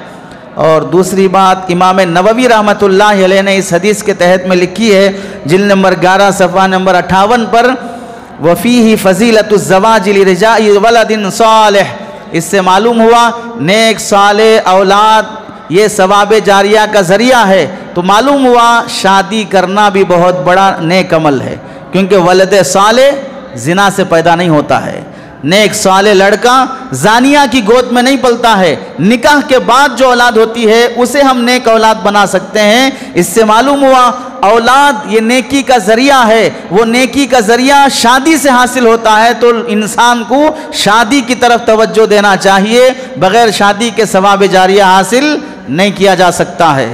اور دوسری بات امام نووی رحمۃ اللہ علیہ نے اس حدیث کے تحت میں لکھی ہے، جلد نمبر 11 صفحہ نمبر 58 پر، وَفِيهِ فَضِيلَةُ الزَّوَاجِ لِرِجَاءِ وَلَدٍ صَالِحٍ، اس سے معلوم ہوا نیک صالح اولاد یہ ثواب جاریہ کا ذریعہ ہے، تو معلوم ہوا شادی کرنا بھی بہت بڑا نیک عمل ہے، کیونکہ ولد صالح زنا سے پیدا نہیں ہوتا ہے، نیک صالح لڑکا زانیہ کی گود میں نہیں پلتا ہے، نکاح کے بعد جو اولاد ہوتی ہے اسے ہم نیک اولاد بنا سکتے ہیں۔ اس سے معلوم ہوا اولاد یہ نیکی کا ذریعہ ہے، وہ نیکی کا ذریعہ شادی سے حاصل ہوتا ہے، تو انسان کو شادی کی طرف توجہ دینا چاہیے، بغیر شادی کے ثواب جاریہ حاصل نہیں کیا جا سکتا ہے۔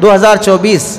2024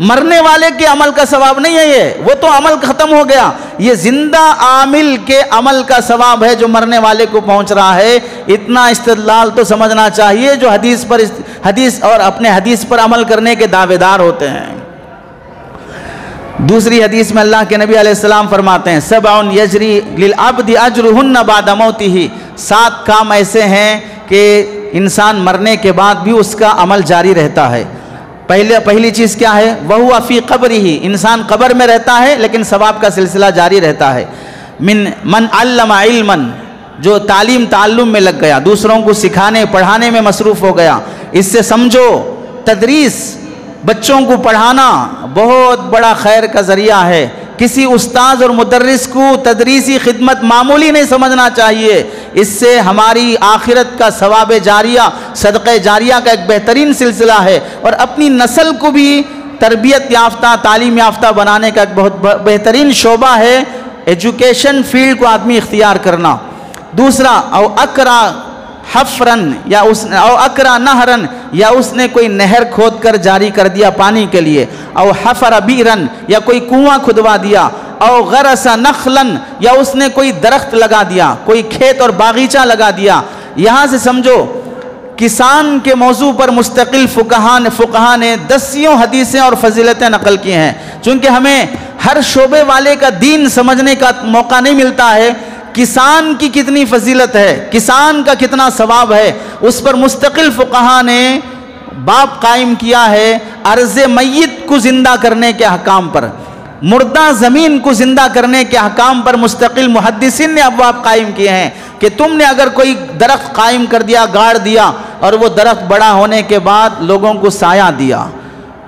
مرنے والے کے عمل کا ثواب نہیں ہے، یہ وہ تو عمل ختم ہو گیا، یہ زندہ عامل کے عمل کا ثواب ہے جو مرنے والے کو پہنچ رہا ہے۔ اتنا استدلال تو سمجھنا چاہیے جو حدیث اور اپنے حدیث پر عمل کرنے کے دعوے دار ہوتے ہیں۔ دوسری حدیث میں اللہ کے نبی علیہ السلام فرماتے ہیں سبع یجری للعبد اجرہن بعد موتہ، 7 کام ایسے ہیں کہ انسان مرنے کے بعد بھی اس کا عمل جاری رہتا ہے۔ پہلی چیز کیا ہے؟ وَهُوَ فِي قَبْرِهِ، انسان قبر میں رہتا ہے لیکن ثواب کا سلسلہ جاری رہتا ہے۔ من علم علما، جو تعلیم میں لگ گیا، دوسروں کو سکھانے پڑھانے میں مصروف ہو گیا۔ اس سے سمجھو تدریس، بچوں کو پڑھانا بہت بڑا خیر کا ذریعہ ہے۔ کسی استاذ اور مدرس کو تدریسی خدمت معمولی نہیں سمجھنا چاہیے، اس سے ہماری آخرت کا ثواب جاریہ، صدقہ جاریہ کا ایک بہترین سلسلہ ہے، اور اپنی نسل کو بھی تربیت یافتہ، تعلیم یافتہ بنانے کا ایک بہت بہترین شعبہ ہے ایجوکیشن فیلڈ کو آدمی اختیار کرنا۔ دوسرا، او اکرا حفرن، یا او اکرا نہرن، یا اس نے کوئی نہر کھود کر جاری کر دیا پانی کے لیے، او حفر بیرن، یا کوئی کنواں کھدوا دیا، او غرس نخلن، یا اس نے کوئی درخت لگا دیا، کوئی کھیت اور باغیچہ لگا دیا۔ یہاں سے سمجھو کسان کے موضوع پر مستقل فقہاء نے 10 حدیثیں اور فضیلتیں نقل کی ہیں۔ چونکہ ہمیں ہر شعبے والے کا دین سمجھنے کا موقع نہیں ملتا ہے، کسان کی کتنی فضیلت ہے، کسان کا کتنا ثواب ہے، اس پر مستقل فقہاء نے باب قائم کیا ہے۔ ارض میت کو زندہ کرنے کے احکام پر، مردہ زمین کو زندہ کرنے کے احکام پر مستقل محدثین نے ابواب قائم کیے ہیں کہ تم نے اگر کوئی درخت قائم کر دیا، گاڑ دیا، اور وہ درخت بڑا ہونے کے بعد لوگوں کو سایہ دیا،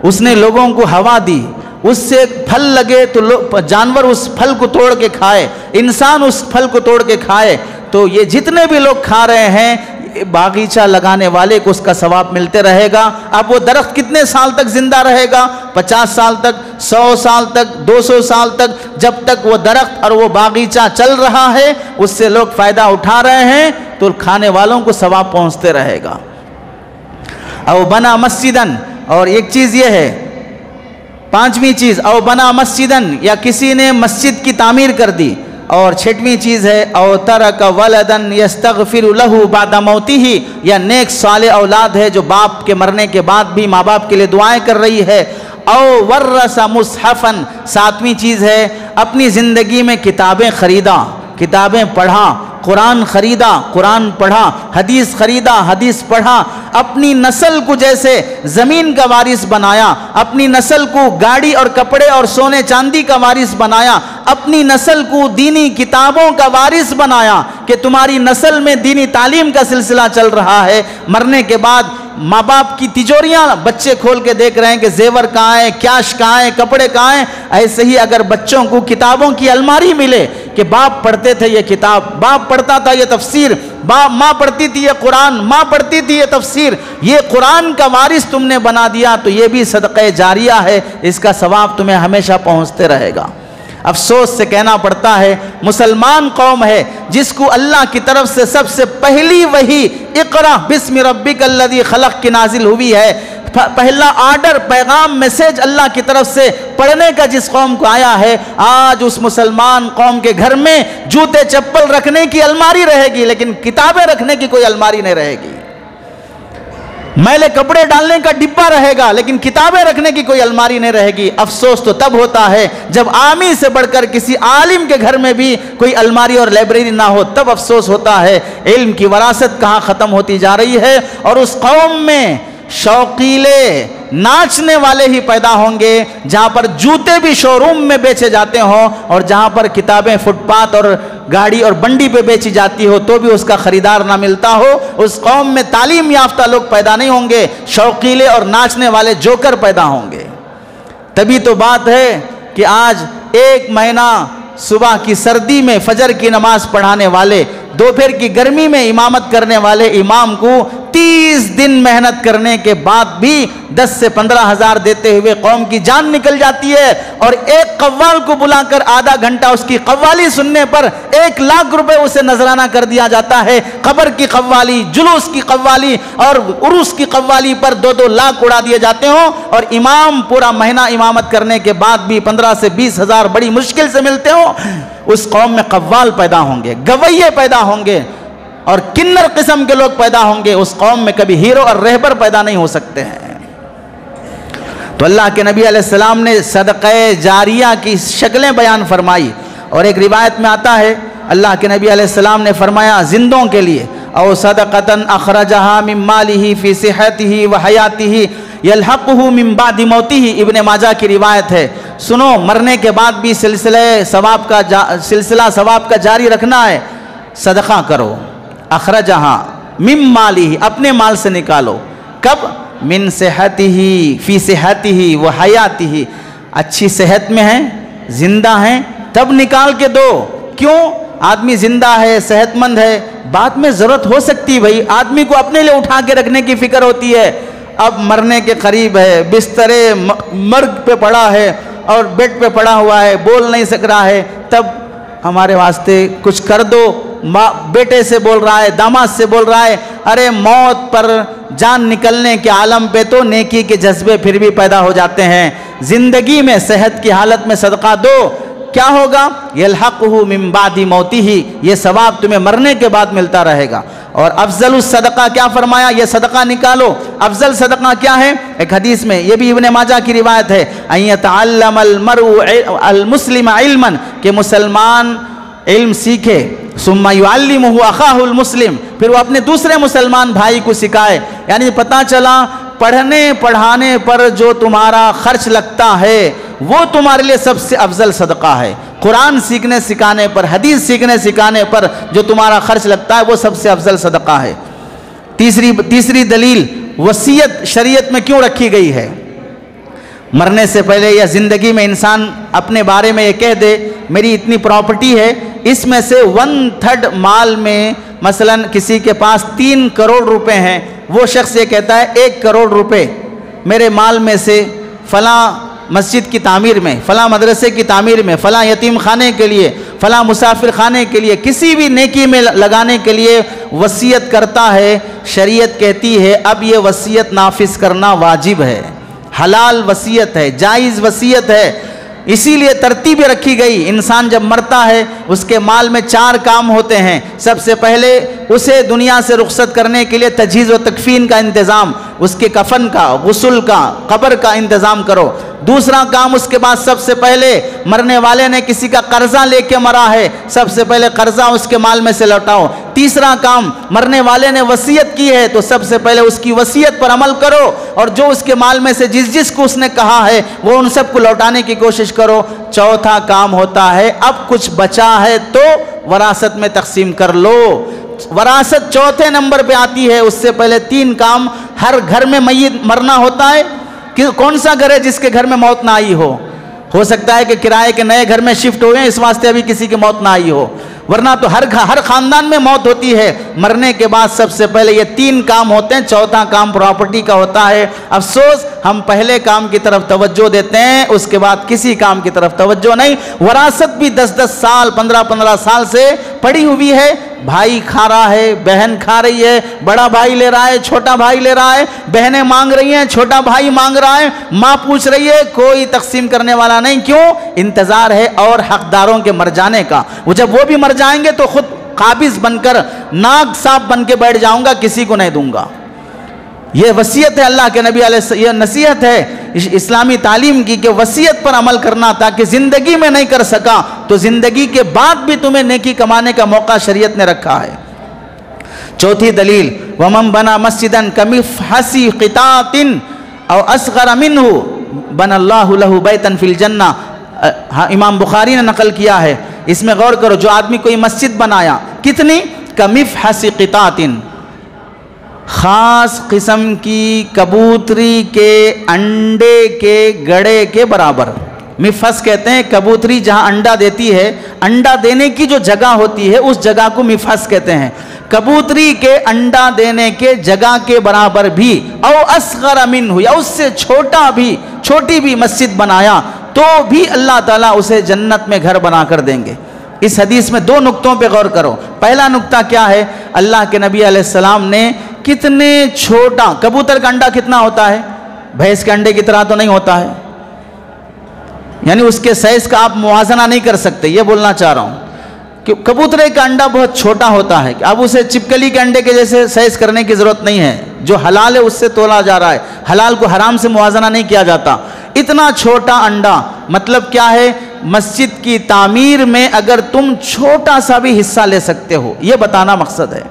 اس نے لوگوں کو ہوا دی، اس سے پھل لگے تو جانور اس پھل کو توڑ کے کھائے، انسان اس پھل کو توڑ کے کھائے، تو یہ جتنے بھی لوگ کھا رہے ہیں، باغیچہ لگانے والے کو اس کا ثواب ملتے رہے گا۔ اب وہ درخت کتنے سال تک زندہ رہے گا؟ 50 سال تک، 100 سال تک، 200 سال تک، جب تک وہ درخت اور وہ باغیچہ چل رہا ہے، اس سے لوگ فائدہ اٹھا رہے ہیں، تو کھانے والوں کو ثواب پہنچتے رہے گا۔ او بنا مسجدن، اور ایک چیز یہ ہے، 5ویں چیز، او بنا مسجدن، یا کسی نے مسجد کی تعمیر کر دی، اور 6ویں چیز ہے او ترک ولدن یستغفر لہ بعد موتہ، یا نیک صالح اولاد ہے جو باپ کے مرنے کے بعد بھی ماں باپ کے لیے دعائیں کر رہی ہے۔ او ورث مصحفا، 7ویں چیز ہے اپنی زندگی میں کتابیں خریدا، کتابیں پڑھا، قرآن خریدا، قرآن پڑھا، حدیث خریدا، حدیث پڑھا، اپنی نسل کو جیسے زمین کا وارث بنایا، اپنی نسل کو گاڑی اور کپڑے اور سونے چاندی کا وارث بنایا، اپنی نسل کو دینی کتابوں کا وارث بنایا کہ تمہاری نسل میں دینی تعلیم کا سلسلہ چل رہا ہے۔ مرنے کے بعد ماں باپ کی تجوریاں بچے کھول کے دیکھ رہے ہیں کہ زیور کہاں ہے، کیش کہاں ہے، کپڑے کہاں ہیں۔ ایسے ہی اگر بچوں کو کتابوں کی الماری ملے کہ باپ پڑھتے تھے یہ کتاب، باپ پڑھتا تھا یہ تفسیر، ماں پڑھتی تھی یہ قرآن، ماں پڑھتی تھی یہ تفسیر، یہ قرآن کا وارث تم نے بنا دیا، تو یہ بھی صدقہ جاریہ ہے، اس کا ثواب تمہیں ہمیشہ پہنچتے رہے گا۔ افسوس سے کہنا پڑتا ہے مسلمان قوم ہے جس کو اللہ کی طرف سے سب سے پہلی وحی اقرا بسم ربک الذی خلق کی نازل ہوئی ہے، پہلا آرڈر، پیغام، میسیج اللہ کی طرف سے پڑھنے کا جس قوم کو آیا ہے، آج اس مسلمان قوم کے گھر میں جوتے چپل رکھنے کی الماری رہے گی لیکن کتابیں رکھنے کی کوئی الماری نہیں رہے گی، میلے کپڑے ڈالنے کا ڈبہ رہے گا لیکن کتابیں رکھنے کی کوئی الماری نہیں رہے گی۔ افسوس تو تب ہوتا ہے جب عامی سے بڑھ کر کسی عالم کے گھر میں بھی کوئی الماری اور لائبریری نہ ہو، تب افسوس ہوتا ہے علم کی وراثت کہاں ختم ہوتی جا رہی ہے، اور اس قوم میں شوقیلے ناچنے والے ہی پیدا ہوں گے جہاں پر جوتے بھی شو روم میں بیچے جاتے ہوں، اور جہاں پر کتابیں فٹ پاتھ اور گاڑی اور بنڈی پہ بیچی جاتی ہو تو بھی اس کا خریدار نہ ملتا ہو۔ اس قوم میں تعلیم یافتہ لوگ پیدا نہیں ہوں گے، شوقیلے اور ناچنے والے جوکر پیدا ہوں گے۔ تبھی تو بات ہے کہ آج 1 مہینہ صبح کی سردی میں فجر کی نماز پڑھانے والے، دوپہر کی گرمی میں امامت کرنے والے امام کو 29 دن محنت کرنے کے بعد بھی 10 سے 15 ہزار دیتے ہوئے قوم کی جان نکل جاتی ہے، اور ایک قوال کو بلا کر آدھا گھنٹہ اس کی قوالی سننے پر 1 لاکھ روپے اسے نذرانہ کر دیا جاتا ہے۔ قبر کی قوالی، جلوس کی قوالی اور عروس کی قوالی پر 2-2 لاکھ اڑا دیے جاتے ہوں، اور امام پورا مہینہ امامت کرنے کے بعد بھی 15 سے 20 ہزار بڑی مشکل سے ملتے ہوں۔ اس قوم میں قوال پیدا ہوں گے، گویے پیدا ہوں گے، اور کنر قسم کے لوگ پیدا ہوں گے۔ اس قوم میں کبھی ہیرو اور رہبر پیدا نہیں ہو سکتے ہیں۔ تو اللہ کے نبی علیہ السلام نے صدقہ جاریہ کی شکلیں بیان فرمائی، اور ایک روایت میں آتا ہے اللہ کے نبی علیہ السلام نے فرمایا زندوں کے لیے او صدقتن اخرجہا من مالہ فی صحتہ و حیاتہ یلحقہ من بعد موتہ، ابن ماجہ کی روایت ہے۔ سنو، مرنے کے بعد بھی سلسلہ ثواب کا جاری رکھنا ہے، صدقہ کرو۔ اخرجہا من مالہ، اپنے مال سے نکالو، کب؟ من صحتہ فی صحتہ و حیاتہ، اچھی صحت میں ہیں، زندہ ہیں، تب نکال کے دو۔ کیوں؟ آدمی زندہ ہے، صحت مند ہے، بعد میں ضرورت ہو سکتی، بھائی آدمی کو اپنے لیے اٹھا کے رکھنے کی فکر ہوتی ہے۔ اب مرنے کے قریب ہے، بسترے مرگ پہ پڑا ہے اور بیڈ پہ پڑا ہوا ہے، بول نہیں سک رہا ہے، تب ہمارے واسطے کچھ کر دو۔ بیٹے سے بول رہا ہے، داماد سے بول رہا ہے، ارے موت پر، جان نکلنے کے عالم پہ تو نیکی کے جذبے پھر بھی پیدا ہو جاتے ہیں۔ زندگی میں صحت کی حالت میں صدقہ دو، کیا ہوگا؟ یلحقہ من بعد موتہ، یہ ثواب تمہیں مرنے کے بعد ملتا رہے گا۔ اور افضل الصدقہ کیا فرمایا؟ یہ صدقہ نکالو۔ افضل صدقہ کیا ہے؟ ایک حدیث میں، یہ بھی ابن ماجہ کی روایت ہے، ان یتعلم المرء المسلم علما، کہ مسلمان علم سیکھے، ثم یعلمہ اخاہ المسلم، پھر وہ اپنے دوسرے مسلمان بھائی کو سکھائے۔ یعنی پتہ چلا پڑھنے پڑھانے پر جو تمہارا خرچ لگتا ہے وہ تمہارے لیے سب سے افضل صدقہ ہے۔ قرآن سیکھنے سکھانے پر، حدیث سیکھنے سکھانے پر جو تمہارا خرچ لگتا ہے وہ سب سے افضل صدقہ ہے۔ تیسری دلیل، وصیت شریعت میں کیوں رکھی گئی ہے؟ مرنے سے پہلے یا زندگی میں انسان اپنے بارے میں یہ کہہ دے میری اتنی پراپرٹی ہے، اس میں سے 1/3 مال میں، مثلا کسی کے پاس 3 کروڑ روپے ہیں، وہ شخص یہ کہتا ہے 1 کروڑ روپے میرے مال میں سے فلاں مسجد کی تعمیر میں، فلاں مدرسے کی تعمیر میں، فلاں یتیم خانے کے لیے، فلاں مسافر خانے کے لیے، کسی بھی نیکی میں لگانے کے لیے وصیت کرتا ہے۔ شریعت کہتی ہے اب یہ وصیت نافذ کرنا واجب ہے، حلال وصیت ہے، جائز وصیت ہے۔ اسی لیے ترتیب رکھی گئی، انسان جب مرتا ہے اس کے مال میں 4 کام ہوتے ہیں۔ سب سے پہلے اسے دنیا سے رخصت کرنے کے لیے تجہیز و تکفین کا انتظام، اس کے کفن کا، غسل کا، قبر کا انتظام کرو۔ دوسرا کام اس کے بعد سب سے پہلے مرنے والے نے کسی کا قرضہ لے کے مرا ہے، سب سے پہلے قرضہ اس کے مال میں سے لوٹاؤ۔ تیسرا کام، مرنے والے نے وصیت کی ہے تو سب سے پہلے اس کی وصیت پر عمل کرو، اور جو اس کے مال میں سے جس کو اس نے کہا ہے وہ ان سب کو لوٹانے کی کوشش کرو۔ چوتھا کام ہوتا ہے اب کچھ بچا ہے تو وراثت میں تقسیم کر لو۔ وراثت چوتھے نمبر پہ آتی ہے، اس سے پہلے 3 کام۔ ہر گھر میں میت مرنا ہوتا ہے، کون سا گھر ہے جس کے گھر میں موت نہ آئی ہو سکتا ہے کہ کرائے کے نئے گھر میں شفٹ ہوئے ہیں، اس واسطے ابھی کسی کی موت نہ آئی ہو، ورنہ تو ہر خاندان میں موت ہوتی ہے۔ مرنے کے بعد سب سے پہلے یہ 3 کام ہوتے ہیں، چوتھا کام پراپرٹی کا ہوتا ہے۔ افسوس ہم پہلے کام کی طرف توجہ دیتے ہیں، اس کے بعد کسی کام کی طرف توجہ نہیں۔ وراثت بھی 10-10 سال 15-15 سال سے پڑی ہوئی ہے، بھائی کھا رہا ہے، بہن کھا رہی ہے، بڑا بھائی لے رہا ہے، چھوٹا بھائی لے رہا ہے، بہنیں مانگ رہی ہیں، چھوٹا بھائی مانگ رہا ہے، ماں پوچھ رہی ہے، کوئی تقسیم کرنے والا نہیں۔ کیوں؟ انتظار ہے اور حقداروں کے مر جانے کا۔ وہ جب وہ بھی مر جائیں گے تو خود قابض بن کر ناگ صاحب بن کے بیٹھ جاؤں گا، کسی کو نہیں دوں گا۔ یہ وصیت ہے اللہ کے نبی علیہ السلام، یہ نصیحت ہے اسلامی تعلیم کی کہ وصیت پر عمل کرنا، تاکہ زندگی میں نہیں کر سکا تو زندگی کے بعد بھی تمہیں نیکی کمانے کا موقع شریعت نے رکھا ہے۔ چوتھی دلیل، وَمَن بَنَا مَسْجِدًا كَمِفْحَصِ قِطَاعٍ أَوْ أَصْغَرَ مِنْهُ بَنَى اللَّهُ لَهُ بَيْتًا فِي الْجَنَّةِ، امام بخاری نے نقل کیا ہے۔ اس میں غور کرو، جو آدمی کوئی مسجد بنایا، کتنی؟ کَمِفْحَصِ قِطَاعٍ، خاص قسم کی کبوتری کے انڈے کے گڑے کے برابر، مفحص کہتے ہیں کبوتری جہاں انڈا دیتی ہے، انڈا دینے کی جو جگہ ہوتی ہے اس جگہ کو مفحص کہتے ہیں۔ کبوتری کے انڈا دینے کے جگہ کے برابر بھی او اصغر منہ، یا اس سے چھوٹی بھی مسجد بنایا تو بھی اللہ تعالیٰ اسے جنت میں گھر بنا کر دیں گے۔ اس حدیث میں 2 نقطوں پہ غور کرو۔ پہلا نقطہ کیا ہے؟ اللہ کے نبی علیہ السلام نے کتنے چھوٹا، کبوتر کا انڈا کتنا ہوتا ہے؟ بھینس کے انڈے کی طرح تو نہیں ہوتا ہے، یعنی اس کے سائز کا آپ موازنہ نہیں کر سکتے، یہ بولنا چاہ رہا ہوں کہ کبوترے کا انڈا بہت چھوٹا ہوتا ہے، اب اسے چپکلی کے انڈے کے جیسے سائز کرنے کی ضرورت نہیں ہے، جو حلال ہے اس سے تولا جا رہا ہے، حلال کو حرام سے موازنہ نہیں کیا جاتا۔ اتنا چھوٹا انڈا، مطلب کیا ہے؟ مسجد کی تعمیر میں اگر تم چھوٹا سا بھی حصہ لے سکتے ہو، یہ بتانا مقصد ہے۔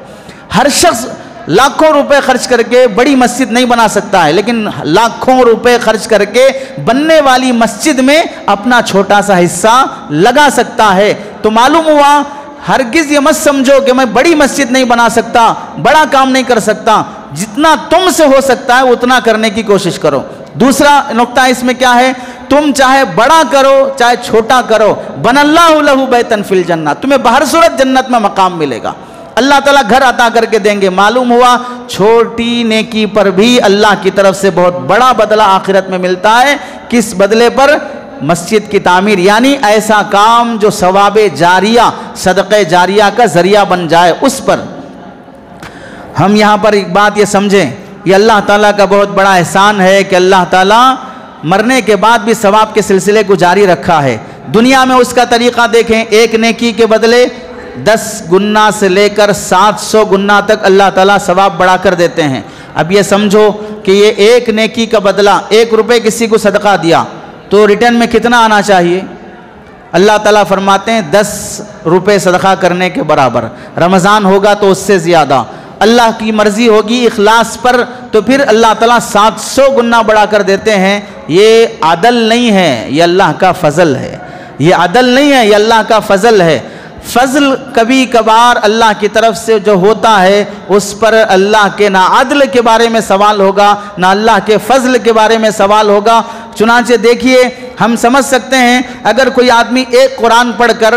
ہر شخص لاکھوں روپے خرچ کر کے بڑی مسجد نہیں بنا سکتا ہے، لیکن لاکھوں روپے خرچ کر کے بننے والی مسجد میں اپنا چھوٹا سا حصہ لگا سکتا ہے۔ تو معلوم ہوا ہرگز یہ مت سمجھو کہ میں بڑی مسجد نہیں بنا سکتا، بڑا کام نہیں کر سکتا، جتنا تم سے ہو سکتا ہے اتنا کرنے کی کوشش کرو۔ دوسرا نقطہ اس میں کیا ہے؟ تم چاہے بڑا کرو چاہے چھوٹا کرو، بن اللہ لہ بیتن فی الجنہ، تمہیں بہر صورت جنت میں مقام ملے گا، اللہ تعالیٰ گھر عطا کر کے دیں گے۔ معلوم ہوا چھوٹی نیکی پر بھی اللہ کی طرف سے بہت بڑا بدلہ آخرت میں ملتا ہے۔ کس بدلے پر؟ مسجد کی تعمیر، یعنی ایسا کام جو ثواب جاریہ، صدقہ جاریہ کا ذریعہ بن جائے، اس پر۔ ہم یہاں پر ایک بات یہ سمجھیں، یہ اللہ تعالیٰ کا بہت بڑا احسان ہے کہ اللہ تعالیٰ مرنے کے بعد بھی ثواب کے سلسلے کو جاری رکھا ہے۔ دنیا میں اس کا طریقہ دیکھیں، ایک نیکی کے بدلے 10 گنا سے لے کر 700 گنا تک اللہ تعالیٰ ثواب بڑھا کر دیتے ہیں۔ اب یہ سمجھو کہ یہ ایک نیکی کا بدلہ، 1 روپے کسی کو صدقہ دیا تو ریٹرن میں کتنا آنا چاہیے؟ اللہ تعالیٰ فرماتے ہیں 10 روپے صدقہ کرنے کے برابر۔ رمضان ہوگا تو اس سے زیادہ، اللہ کی مرضی ہوگی اخلاص پر تو پھر اللہ تعالیٰ 700 گنا بڑھا کر دیتے ہیں۔ یہ عدل نہیں ہے، یہ اللہ کا فضل ہے، یہ عدل نہیں ہے، یہ اللہ کا فضل ہے۔ فضل کبھی کبھار اللہ کی طرف سے جو ہوتا ہے اس پر اللہ کے نہ عدل کے بارے میں سوال ہوگا نہ اللہ کے فضل کے بارے میں سوال ہوگا۔ چنانچہ دیکھیے، ہم سمجھ سکتے ہیں اگر کوئی آدمی ایک قرآن پڑھ کر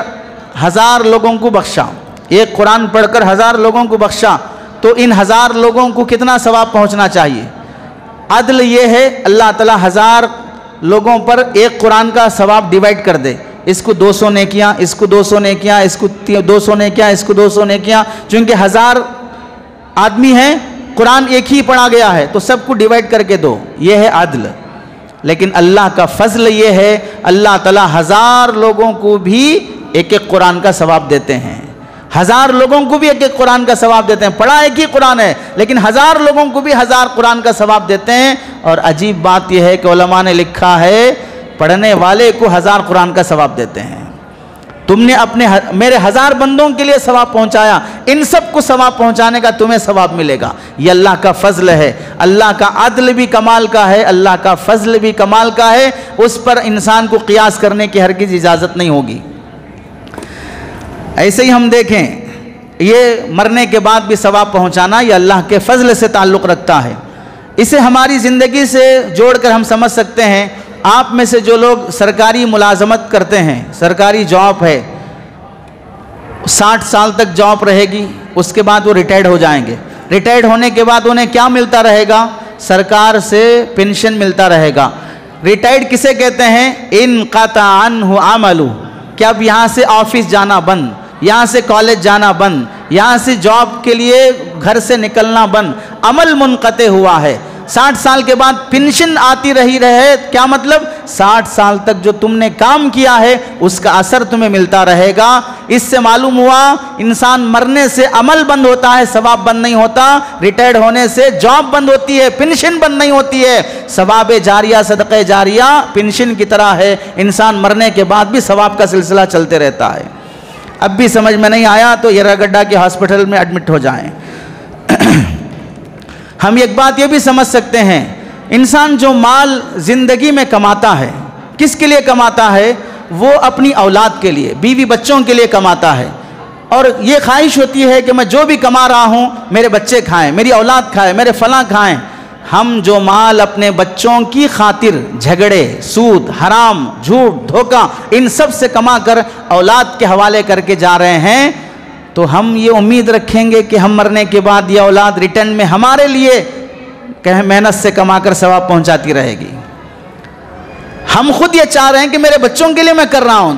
1000 لوگوں کو بخشا، ایک قرآن پڑھ کر 1000 لوگوں کو بخشا تو ان 1000 لوگوں کو کتنا ثواب پہنچنا چاہیے؟ عدل یہ ہے اللہ تعالیٰ 1000 لوگوں پر ایک قرآن کا ثواب ڈیوائڈ کر دے، اس کو 200 نیکیاں، اس کو 200 نیکیاں، اس کو 200 نیکیاں، اس کو 200 نیکیاں، چونکہ 1000 آدمی ہیں، قرآن ایک ہی پڑھا گیا ہے تو سب کو ڈیوائڈ کر کے دو، یہ ہے عدل۔ لیکن اللہ کا فضل یہ ہے اللہ تعالیٰ 1000 لوگوں کو بھی ایک ایک قرآن کا ثواب دیتے ہیں، 1000 لوگوں کو بھی ایک ایک قرآن کا ثواب دیتے ہیں۔ پڑھا ایک ہی قرآن ہے لیکن 1000 لوگوں کو بھی 1000 قرآن کا ثواب دیتے ہیں۔ اور عجیب بات یہ ہے کہ علماء نے لکھا ہے پڑھنے والے کو 1000 قرآن کا ثواب دیتے ہیں۔ تم نے میرے 1000 بندوں کے لیے ثواب پہنچایا، ان سب کو ثواب پہنچانے کا تمہیں ثواب ملے گا۔ یہ اللہ کا فضل ہے، اللہ کا عدل بھی کمال کا ہے، اللہ کا فضل بھی کمال کا ہے، اس پر انسان کو قیاس کرنے کی ہرگز اجازت نہیں ہوگی۔ ایسے ہی ہم دیکھیں، یہ مرنے کے بعد بھی ثواب پہنچانا یہ اللہ کے فضل سے تعلق رکھتا ہے۔ اسے ہماری زندگی سے جوڑ کر ہم سمجھ سکتے ہیں۔ آپ میں سے جو لوگ سرکاری ملازمت کرتے ہیں، سرکاری جاب ہے، 60 سال تک جاب رہے گی، اس کے بعد وہ ریٹائرڈ ہو جائیں گے۔ ریٹائرڈ ہونے کے بعد انہیں کیا ملتا رہے گا؟ سرکار سے پینشن ملتا رہے گا۔ ریٹائرڈ کسے کہتے ہیں؟ انقطع عنہ عملہ، کہ اب یہاں سے آفس جانا بند، یہاں سے کالج جانا بند، یہاں سے جاب کے لیے گھر سے نکلنا بند، عمل منقطع ہوا ہے۔ 60 سال کے بعد پینشن آتی رہے، کیا مطلب؟ 60 سال تک جو تم نے کام کیا ہے اس کا اثر تمہیں ملتا رہے گا۔ اس سے معلوم ہوا انسان مرنے سے عمل بند ہوتا ہے، ثواب بند نہیں ہوتا۔ ریٹائرڈ ہونے سے جاب بند ہوتی ہے، پینشن بند نہیں ہوتی ہے۔ ثواب جاریہ، صدقہ جاریہ پینشن کی طرح ہے، انسان مرنے کے بعد بھی ثواب کا سلسلہ چلتے رہتا ہے۔ اب بھی سمجھ میں نہیں آیا تو یراگڈا کے ہاسپٹل میں ایڈمٹ ہو جائیں۔ ہم ایک بات یہ بھی سمجھ سکتے ہیں، انسان جو مال زندگی میں کماتا ہے، کس کے لیے کماتا ہے؟ وہ اپنی اولاد کے لیے، بیوی بچوں کے لیے کماتا ہے، اور یہ خواہش ہوتی ہے کہ میں جو بھی کما رہا ہوں میرے بچے کھائیں، میری اولاد کھائے، میرے فلاں کھائیں۔ ہم جو مال اپنے بچوں کی خاطر جھگڑے، سود، حرام، جھوٹ، دھوکہ ان سب سے کما کر اولاد کے حوالے کر کے جا رہے ہیں، تو ہم یہ امید رکھیں گے کہ ہم مرنے کے بعد یہ اولاد ریٹرن میں ہمارے لیے محنت سے کما کر ثواب پہنچاتی رہے گی؟ ہم خود یہ چاہ رہے ہیں کہ میرے بچوں کے لیے میں کر رہا ہوں،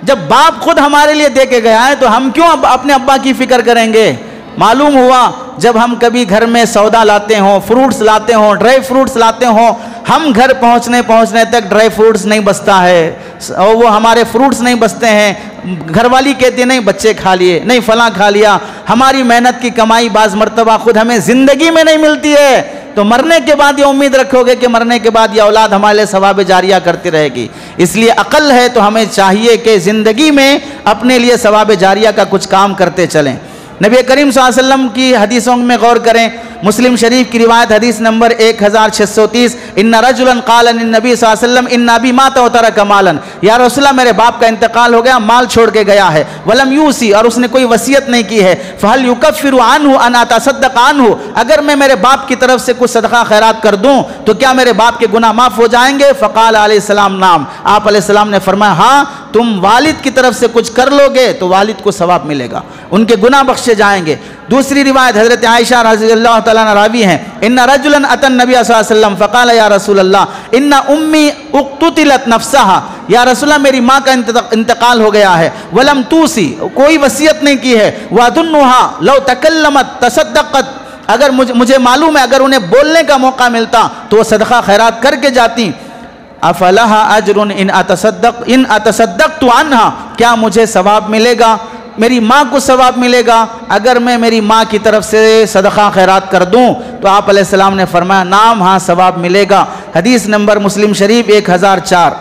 جب باپ خود ہمارے لیے دے کے گیا ہے تو ہم کیوں اپنے ابا کی فکر کریں گے؟ معلوم ہوا جب ہم کبھی گھر میں سودا لاتے ہوں، فروٹس لاتے ہوں، ڈرائی فروٹس لاتے ہوں، ہم گھر پہنچنے تک ڈرائی فروٹس نہیں بچتا ہے، اور وہ ہمارے فروٹس نہیں بچتے ہیں، گھر والی کہتی ہے نہیں بچے کھا لیے، نہیں فلاں کھا لیا، ہماری محنت کی کمائی بعض مرتبہ خود ہمیں زندگی میں نہیں ملتی ہے، تو مرنے کے بعد یہ امید رکھو گے کہ مرنے کے بعد یہ اولاد ہمارے لیے ثواب جاریہ کرتی رہے گی؟ اس لیے عقل ہے تو ہمیں چاہیے کہ زندگی میں اپنے لیے ثواب جاریہ کا کچھ کام کرتے چلیں۔ نبی کریم صلی اللہ علیہ وسلم کی حدیثوں میں غور کریں، مسلم شریف کی روایت حدیث نمبر 1630، ان رجلا قال للنبی صلی اللہ علیہ وسلم ان ابی مات وترک مالا، یا رسول اللہ میرے باپ کا انتقال ہو گیا، مال چھوڑ کے گیا ہے، ولم یوصی، اور اس نے کوئی وصیت نہیں کی ہے، فهل یکفر عنہ ان اتصدق عنہ، اگر میں میرے باپ کی طرف سے کچھ صدقہ خیرات کر دوں تو کیا میرے باپ کے گناہ معاف ہو جائیں گے؟ فقال علیہ السلام نعم، آپ علیہ السلام نے فرمایا ہاں، تم والد کی طرف سے کچھ کر لو گے تو والد کو ثواب ملے گا، ان کے گناہ بخشے جائیں گے۔ دوسری روایت حضرت عائشہ رضی اللہ تعالیٰ عنہ راوی ہیں، ان رجلا اتى النبي صلی اللہ علیہ وسلم فقال یا رسول اللہ ان امی اقتتلت نفسها، یا رسول اللہ میری ماں کا انتقال ہو گیا ہے، ولم توصی، کوئی وصیت نہیں کی ہے، واظنها لو تکلمت تصدقت، اگر مجھے معلوم ہے اگر انہیں بولنے کا موقع ملتا تو وہ صدقہ خیرات کر کے جاتی، افلها اجر ان اتصدقت عنها، کیا مجھے ثواب ملے گا، میری ماں کو ثواب ملے گا اگر میں میری ماں کی طرف سے صدقہ خیرات کر دوں؟ تو آپ علیہ السلام نے فرمایا نعم، ہاں ثواب ملے گا۔ حدیث نمبر مسلم شریف 1004۔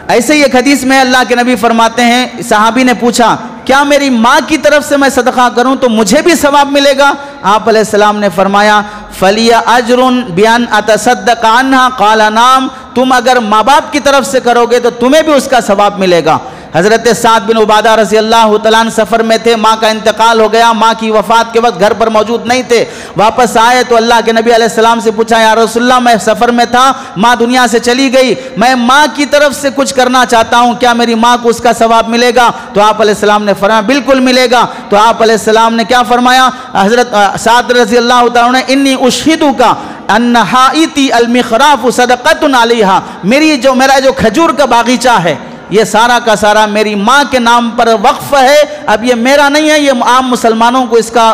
ایسے ہی ایک حدیث میں اللہ کے نبی فرماتے ہیں، صحابی نے پوچھا کیا میری ماں کی طرف سے میں صدقہ کروں تو مجھے بھی ثواب ملے گا؟ آپ علیہ السلام نے فرمایا فَلِيَ أَجْرٌ بِأَنْ أَتَصَدَّقَ عَنْهَا قَالَ نَعَمْ، تم اگر ماں باپ کی طرف سے کرو گے تو تمہیں بھی اس کا ثواب ملے گا۔ حضرت سعد بن عبادہ رضی اللہ تعالیٰ عنہ سفر میں تھے، ماں کا انتقال ہو گیا، ماں کی وفات کے وقت گھر پر موجود نہیں تھے، واپس آئے تو اللہ کے نبی علیہ السلام سے پوچھا یا رسول اللہ میں سفر میں تھا، ماں دنیا سے چلی گئی، میں ماں کی طرف سے کچھ کرنا چاہتا ہوں، کیا میری ماں کو اس کا ثواب ملے گا؟ تو آپ علیہ السلام نے فرمایا بالکل ملے گا۔ تو آپ علیہ السلام نے کیا فرمایا؟ حضرت سعد رضی اللہ تعالیٰ عنہ انی اشہدک ان حائطی المخراف صدقۃ علیہا، میرا جو کھجور کا باغیچہ ہے یہ سارا کا سارا میری ماں کے نام پر وقف ہے، اب یہ میرا نہیں ہے، یہ عام مسلمانوں کو اس کا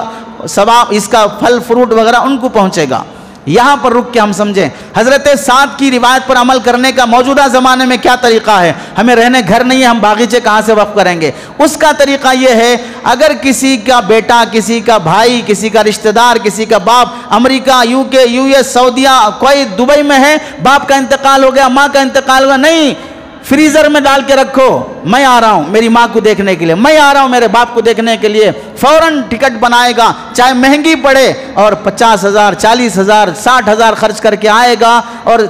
ثواب، اس کا پھل فروٹ وغیرہ ان کو پہنچے گا۔ یہاں پر رک کے ہم سمجھیں حضرت سعد کی روایت پر عمل کرنے کا موجودہ زمانے میں کیا طریقہ ہے؟ ہمیں رہنے گھر نہیں ہے، ہم باغیچے کہاں سے وقف کریں گے؟ اس کا طریقہ یہ ہے اگر کسی کا بیٹا، کسی کا بھائی، کسی کا رشتہ دار، کسی کا باپ امریکہ، یو کے، یو ایس، سعودیہ، کوئی دبئی میں ہے، باپ کا انتقال ہو گیا، ماں کا انتقال ہوا، نہیں فریزر میں ڈال کے رکھو، میں آ رہا ہوں میری ماں کو دیکھنے کے لیے، میں آ رہا ہوں میرے باپ کو دیکھنے کے لیے، فوراً ٹکٹ بنائے گا، چاہے مہنگی پڑے، اور 50,000 40,000 60,000 خرچ کر کے آئے گا، اور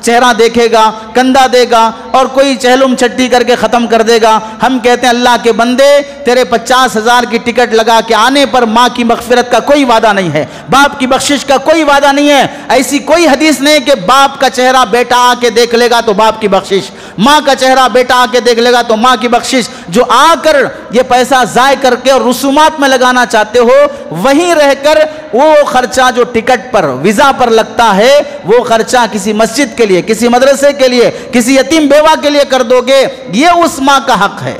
چہرہ دیکھے گا، کندھا دے گا، اور کوئی چہلم چھٹی کر کے ختم کر دے گا۔ ہم کہتے ہیں اللہ کے بندے تیرے 50,000 کی ٹکٹ لگا کے آنے پر ماں کی مغفرت کا کوئی وعدہ نہیں ہے، باپ کی بخشش کا کوئی وعدہ نہیں ہے، ایسی کوئی حدیث نہیں کہ باپ کا چہرہ بیٹا آ کے دیکھ لے گا تو باپ کی بخشش، ماں کا چہرہ بیٹا آ کے دیکھ لے گا تو ماں کی بخشش۔ جو آ کر یہ پیسہ ضائع کر کے اور رسومات میں لگانا چاہتے ہو، وہیں رہ کر وہ خرچہ جو ٹکٹ پر، ویزا پر لگتا ہے، وہ خرچہ کسی مسجد کے لیے، کسی مدرسے کے لیے، کسی یتیم بیوہ کے لیے کر دو گے، یہ اس ماں کا حق ہے۔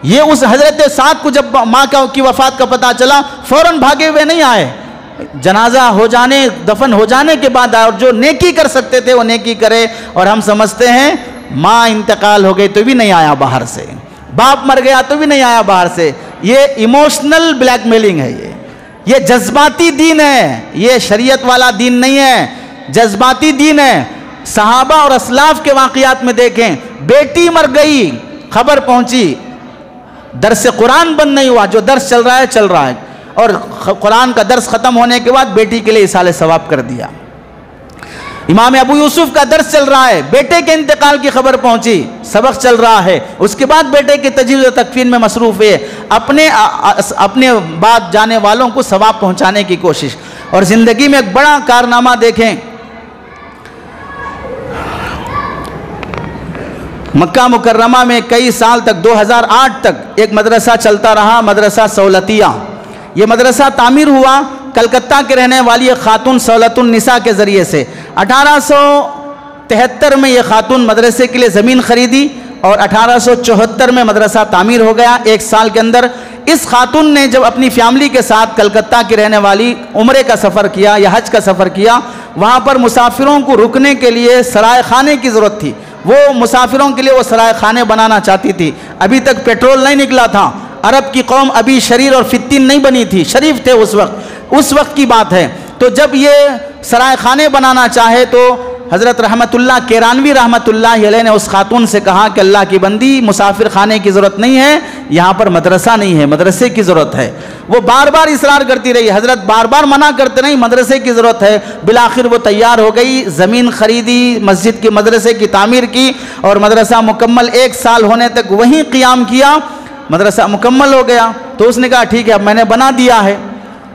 یہ اس حضرت سعد کو جب ماں کی وفات کا پتہ چلا فوراً بھاگے ہوئے نہیں آئے، جنازہ ہو جانے، دفن ہو جانے کے بعد آئے، اور جو نیکی کر سکتے تھے وہ نیکی کرے۔ اور ہم سمجھتے ہیں ماں انتقال ہو گئی تو بھی نہیں آیا باہر سے، باپ مر گیا تو بھی نہیں آیا باہر سے، یہ ایموشنل بلیک میلنگ ہے، یہ جذباتی دین ہے، یہ شریعت والا دین نہیں ہے، جذباتی دین ہے۔ صحابہ اور اسلاف کے واقعات میں دیکھیں، بیٹی مر گئی، خبر پہنچی، درس قرآن بند نہیں ہوا، جو درس چل رہا ہے، اور قرآن کا درس ختم ہونے کے بعد بیٹی کے لیے ایصال ثواب کر دیا۔ امام ابو یوسف کا درس چل رہا ہے، بیٹے کے انتقال کی خبر پہنچی، سبق چل رہا ہے، اس کے بعد بیٹے کی تجہیز و تکفین میں مصروف ہے، اپنے بعد جانے والوں کو ثواب پہنچانے کی کوشش۔ اور زندگی میں ایک بڑا کارنامہ دیکھیں. مکہ مکرمہ میں کئی سال تک 2008 تک ایک مدرسہ چلتا رہا، مدرسہ سہولتیہ. یہ مدرسہ تعمیر ہوا کلکتہ کے رہنے والی ایک خاتون سہولت النساء کے ذریعے سے. 1873 میں یہ خاتون مدرسے کے لیے زمین خریدی اور 1874 میں مدرسہ تعمیر ہو گیا. ایک سال کے اندر اس خاتون نے جب اپنی فیملی کے ساتھ کلکتہ کی رہنے والی عمرے کا سفر کیا یا حج کا سفر کیا، وہاں پر مسافروں کو رکنے کے لیے سرائے خانے کی ضرورت تھی. وہ مسافروں کے لیے وہ سرائے خانے بنانا چاہتی تھی. ابھی تک پیٹرول نہیں نکلا تھا. عرب کی قوم ابھی شریر اور فتین نہیں بنی تھی، شریف تھے اس وقت کی بات ہے. تو جب یہ سرائے خانے بنانا چاہے تو حضرت رحمت اللہ کیرانوی رحمت اللہ علیہ نے اس خاتون سے کہا کہ اللہ کی بندی، مسافر خانے کی ضرورت نہیں ہے، یہاں پر مدرسہ نہیں ہے، مدرسے کی ضرورت ہے. وہ بار بار اصرار کرتی رہی، حضرت بار بار منع کرتے نہیں، مدرسے کی ضرورت ہے. بالآخر وہ تیار ہو گئی، زمین خریدی، مسجد کی مدرسے کی تعمیر کی اور مدرسہ مکمل 1 سال ہونے تک وہیں قیام کیا. مدرسہ مکمل ہو گیا تو اس نے کہا ٹھیک ہے اب میں نے بنا دیا ہے.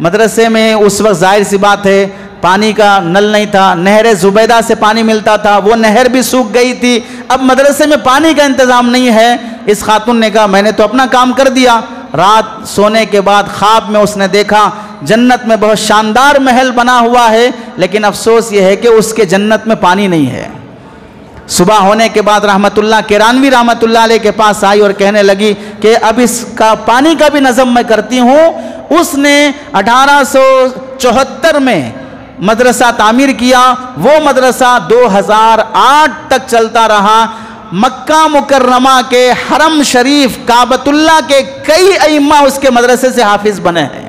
مدرسے میں اس وقت ظاہر سی بات ہے پانی کا نل نہیں تھا، نہر زبیدہ سے پانی ملتا تھا، وہ نہر بھی سوکھ گئی تھی. اب مدرسے میں پانی کا انتظام نہیں ہے. اس خاتون نے کہا میں نے تو اپنا کام کر دیا. رات سونے کے بعد خواب میں اس نے دیکھا جنت میں بہت شاندار محل بنا ہوا ہے، لیکن افسوس یہ ہے کہ اس کے جنت میں پانی نہیں ہے. صبح ہونے کے بعد رحمت اللہ کیرانوی رحمت اللہ علیہ کے پاس آئی اور کہنے لگی کہ اب اس کا پانی کا بھی نظم میں کرتی ہوں. اس نے 1874 میں مدرسہ تعمیر کیا. وہ مدرسہ 2008 تک چلتا رہا. مکہ مکرمہ کے حرم شریف کعبۃ اللہ کے کئی ائمہ اس کے مدرسے سے حافظ بنے ہیں.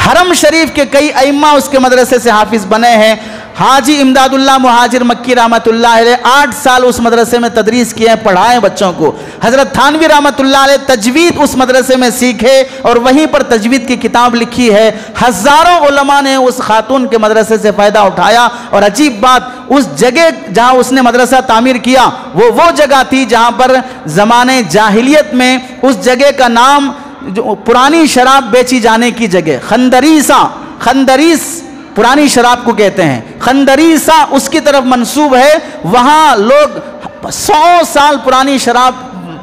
حرم شریف کے کئی ائمہ اس کے مدرسے سے حافظ بنے ہیں. حاجی امداد اللہ مہاجر مکی رحمت اللہ علیہ 8 سال اس مدرسے میں تدریس کیے ہیں، پڑھائے بچوں کو. حضرت تھانوی رحمت اللہ علیہ تجوید اس مدرسے میں سیکھے اور وہیں پر تجوید کی کتاب لکھی ہے. ہزاروں علماء نے اس خاتون کے مدرسے سے فائدہ اٹھایا. اور عجیب بات، اس جگہ جہاں اس نے مدرسہ تعمیر کیا وہ جگہ تھی جہاں پر زمانے جاہلیت میں اس جگہ کا نام جو پرانی شراب بیچی جانے کی جگہ خندریس پرانی شراب کو کہتے ہیں. خندریسا اس کی طرف منسوب ہے. وہاں لوگ 100 سال پرانی شراب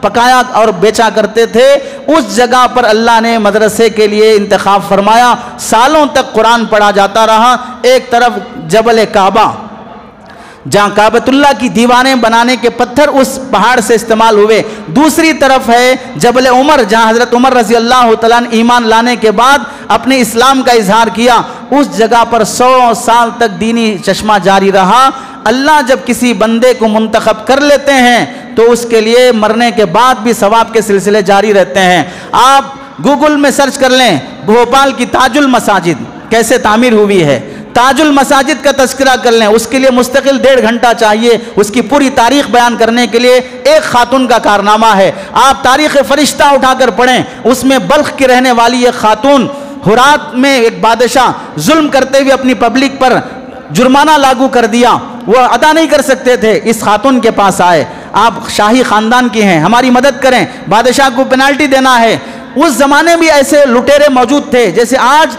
پکایا اور بیچا کرتے تھے. اس جگہ پر اللہ نے مدرسے کے لیے انتخاب فرمایا. سالوں تک قرآن پڑھا جاتا رہا. ایک طرف جبل کعبہ جہاں کعبۃ اللہ کی دیواریں بنانے کے پتھر اس پہاڑ سے استعمال ہوئے. دوسری طرف ہے جبل عمر جہاں حضرت عمر رضی اللہ تعالیٰ نے ایمان لانے کے بعد اپنے اسلام کا اظہار کیا. اس جگہ پر 100 سال تک دینی چشمہ جاری رہا. اللہ جب کسی بندے کو منتخب کر لیتے ہیں تو اس کے لیے مرنے کے بعد بھی ثواب کے سلسلے جاری رہتے ہیں. آپ گوگل میں سرچ کر لیں بھوپال کی تاج المساجد کیسے تعمیر ہوئی ہے. تاج المساجد کا تذکرہ کر لیں، اس کے لیے مستقل 1.5 گھنٹہ چاہیے. اس کی پوری تاریخ بیان کرنے کے لیے ایک خاتون کا کارنامہ ہے. آپ تاریخ فرشتہ اٹھا کر پڑھیں، اس میں بلخ کی رہنے والی ایک خاتون، ہرات میں ایک بادشاہ ظلم کرتے ہوئے اپنی پبلک پر جرمانہ لاگو کر دیا، وہ ادا نہیں کر سکتے تھے. اس خاتون کے پاس آئے، آپ شاہی خاندان کی ہیں، ہماری مدد کریں، بادشاہ کو پینالٹی دینا ہے. اس زمانے بھی ایسے لٹیرے موجود تھے جیسے آج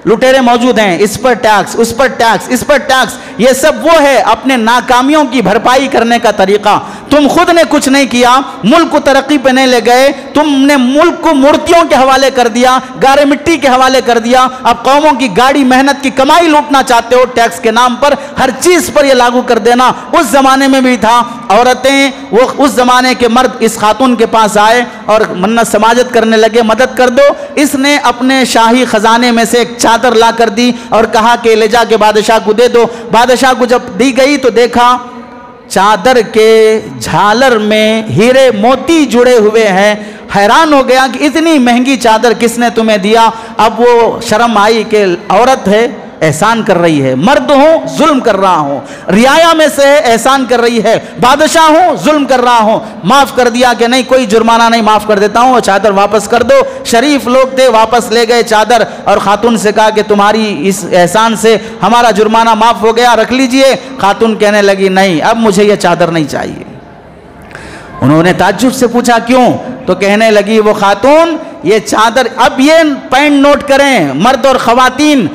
لٹیرے موجود ہیں. اس پر ٹیکس، اس پر ٹیکس، اس پر ٹیکس. یہ سب وہ ہے اپنے ناکامیوں کی بھرپائی کرنے کا طریقہ. تم خود نے کچھ نہیں کیا، ملک کو ترقی پہ نہیں لے گئے، تم نے ملک کو مورتیوں کے حوالے کر دیا، گارے مٹی کے حوالے کر دیا. اب قوموں کی گاڑی محنت کی کمائی لوٹنا چاہتے ہو ٹیکس کے نام پر. ہر چیز پر یہ لاگو کر دینا اس زمانے میں بھی تھا. عورتیں، وہ اس زمانے کے مرد اس خاتون کے پاس آئے اور منت سماجت کرنے لگے، مدد کر دو. اس نے اپنے شاہی خزانے میں سے ایک چادر لا کر دی اور کہا کہ لے جا کے بادشاہ کو دے دو. بادشاہ کو جب دی گئی تو دیکھا چادر کے جھالر میں ہیرے موتی جڑے ہوئے ہیں. حیران ہو گیا کہ اتنی مہنگی چادر کس نے تمہیں دیا. اب وہ شرم آئی کہ عورت ہے احسان کر رہی ہے، مرد ہوں ظلم کر رہا ہوں، رعایا میں سے احسان کر رہی ہے، بادشاہ ہوں ظلم کر رہا ہوں. معاف کر دیا کہ نہیں کوئی جرمانہ نہیں، معاف کر دیتا ہوں، چادر واپس کر دو. شریف لوگ تھے، واپس لے گئے چادر اور خاتون سے کہا کہ تمہاری اس احسان سے ہمارا جرمانہ معاف ہو گیا، رکھ لیجئے. خاتون کہنے لگی نہیں، اب مجھے یہ چادر نہیں چاہیے. انہوں نے تعجب سے پوچھا کیوں؟ تو کہنے لگی وہ خاتون یہ چادر، اب یہ پوائنٹ نوٹ کریں مرد اور خواتین،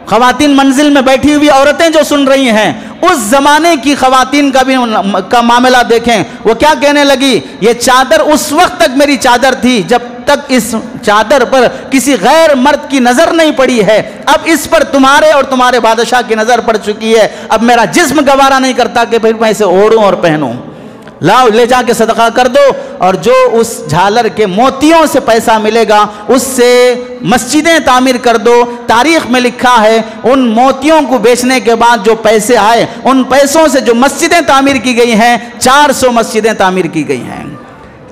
خواتین منزل میں بیٹھی ہوئی عورتیں جو سن رہی ہیں، اس زمانے کی خواتین کا معاملہ دیکھیں، وہ کیا کہنے لگی، یہ چادر اس وقت تک میری چادر تھی جب تک اس چادر پر کسی غیر مرد کی نظر نہیں پڑی ہے، اب اس پر تمہارے اور تمہارے بادشاہ کی نظر پڑ چکی ہے، اب میرا جسم گوارا نہیں کرتا کہ پھر میں اسے اوڑھوں اور پہنوں، لاؤ لے جا کے صدقہ کر دو، اور جو اس جھالر کے موتیوں سے پیسہ ملے گا اس سے مسجدیں تعمیر کر دو۔ تاریخ میں لکھا ہے ان موتیوں کو بیچنے کے بعد جو پیسے آئے، ان پیسوں سے جو مسجدیں تعمیر کی گئی ہیں، 400 مسجدیں تعمیر کی گئی ہیں،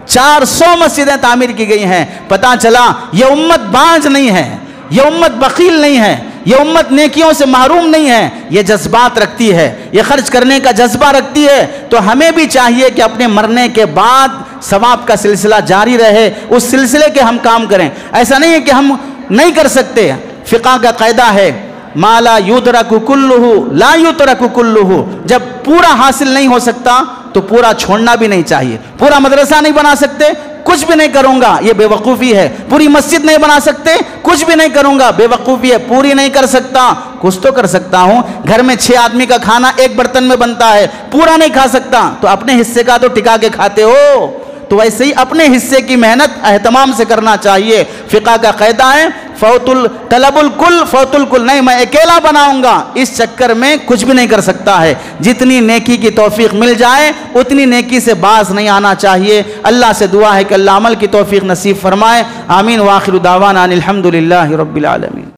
400 مسجدیں تعمیر کی گئی ہیں۔ پتہ چلا یہ امت باج نہیں ہے، یہ امت بخیل نہیں ہے، یہ امت نیکیوں سے محروم نہیں ہے، یہ جذبات رکھتی ہے، یہ خرچ کرنے کا جذبہ رکھتی ہے۔ تو ہمیں بھی چاہیے کہ اپنے مرنے کے بعد ثواب کا سلسلہ جاری رہے، اس سلسلے کے ہم کام کریں۔ ایسا نہیں ہے کہ ہم نہیں کر سکتے۔ فقہ کا قاعدہ ہے ما لا یدرک کلہ لا یترک کلہ، جب پورا حاصل نہیں ہو سکتا تو پورا چھوڑنا بھی نہیں چاہیے۔ پورا مدرسہ نہیں بنا سکتے، کچھ بھی نہیں کروں گا، یہ بے وقوفی ہے۔ پوری مسجد نہیں بنا سکتے، کچھ بھی نہیں کروں گا، بے وقوفی ہے۔ پوری نہیں کر سکتا، کچھ تو کر سکتا ہوں۔ گھر میں 6 آدمی کا کھانا ایک برتن میں بنتا ہے، پورا نہیں کھا سکتا تو اپنے حصے کا تو ٹکا کے کھاتے ہو۔ تو ویسے ہی اپنے حصے کی محنت اہتمام سے کرنا چاہیے۔ فقہ کا قاعدہ ہے طلب الکل فوت الکل، نہیں میں اکیلا بناؤں گا، اس چکر میں کچھ بھی نہیں کر سکتا ہے۔ جتنی نیکی کی توفیق مل جائے اتنی نیکی سے باز نہیں آنا چاہیے۔ اللہ سے دعا ہے کہ اللہ عمل کی توفیق نصیب فرمائے۔ آمین۔ وآخر دعوانا ان الحمد للہ رب العالمین۔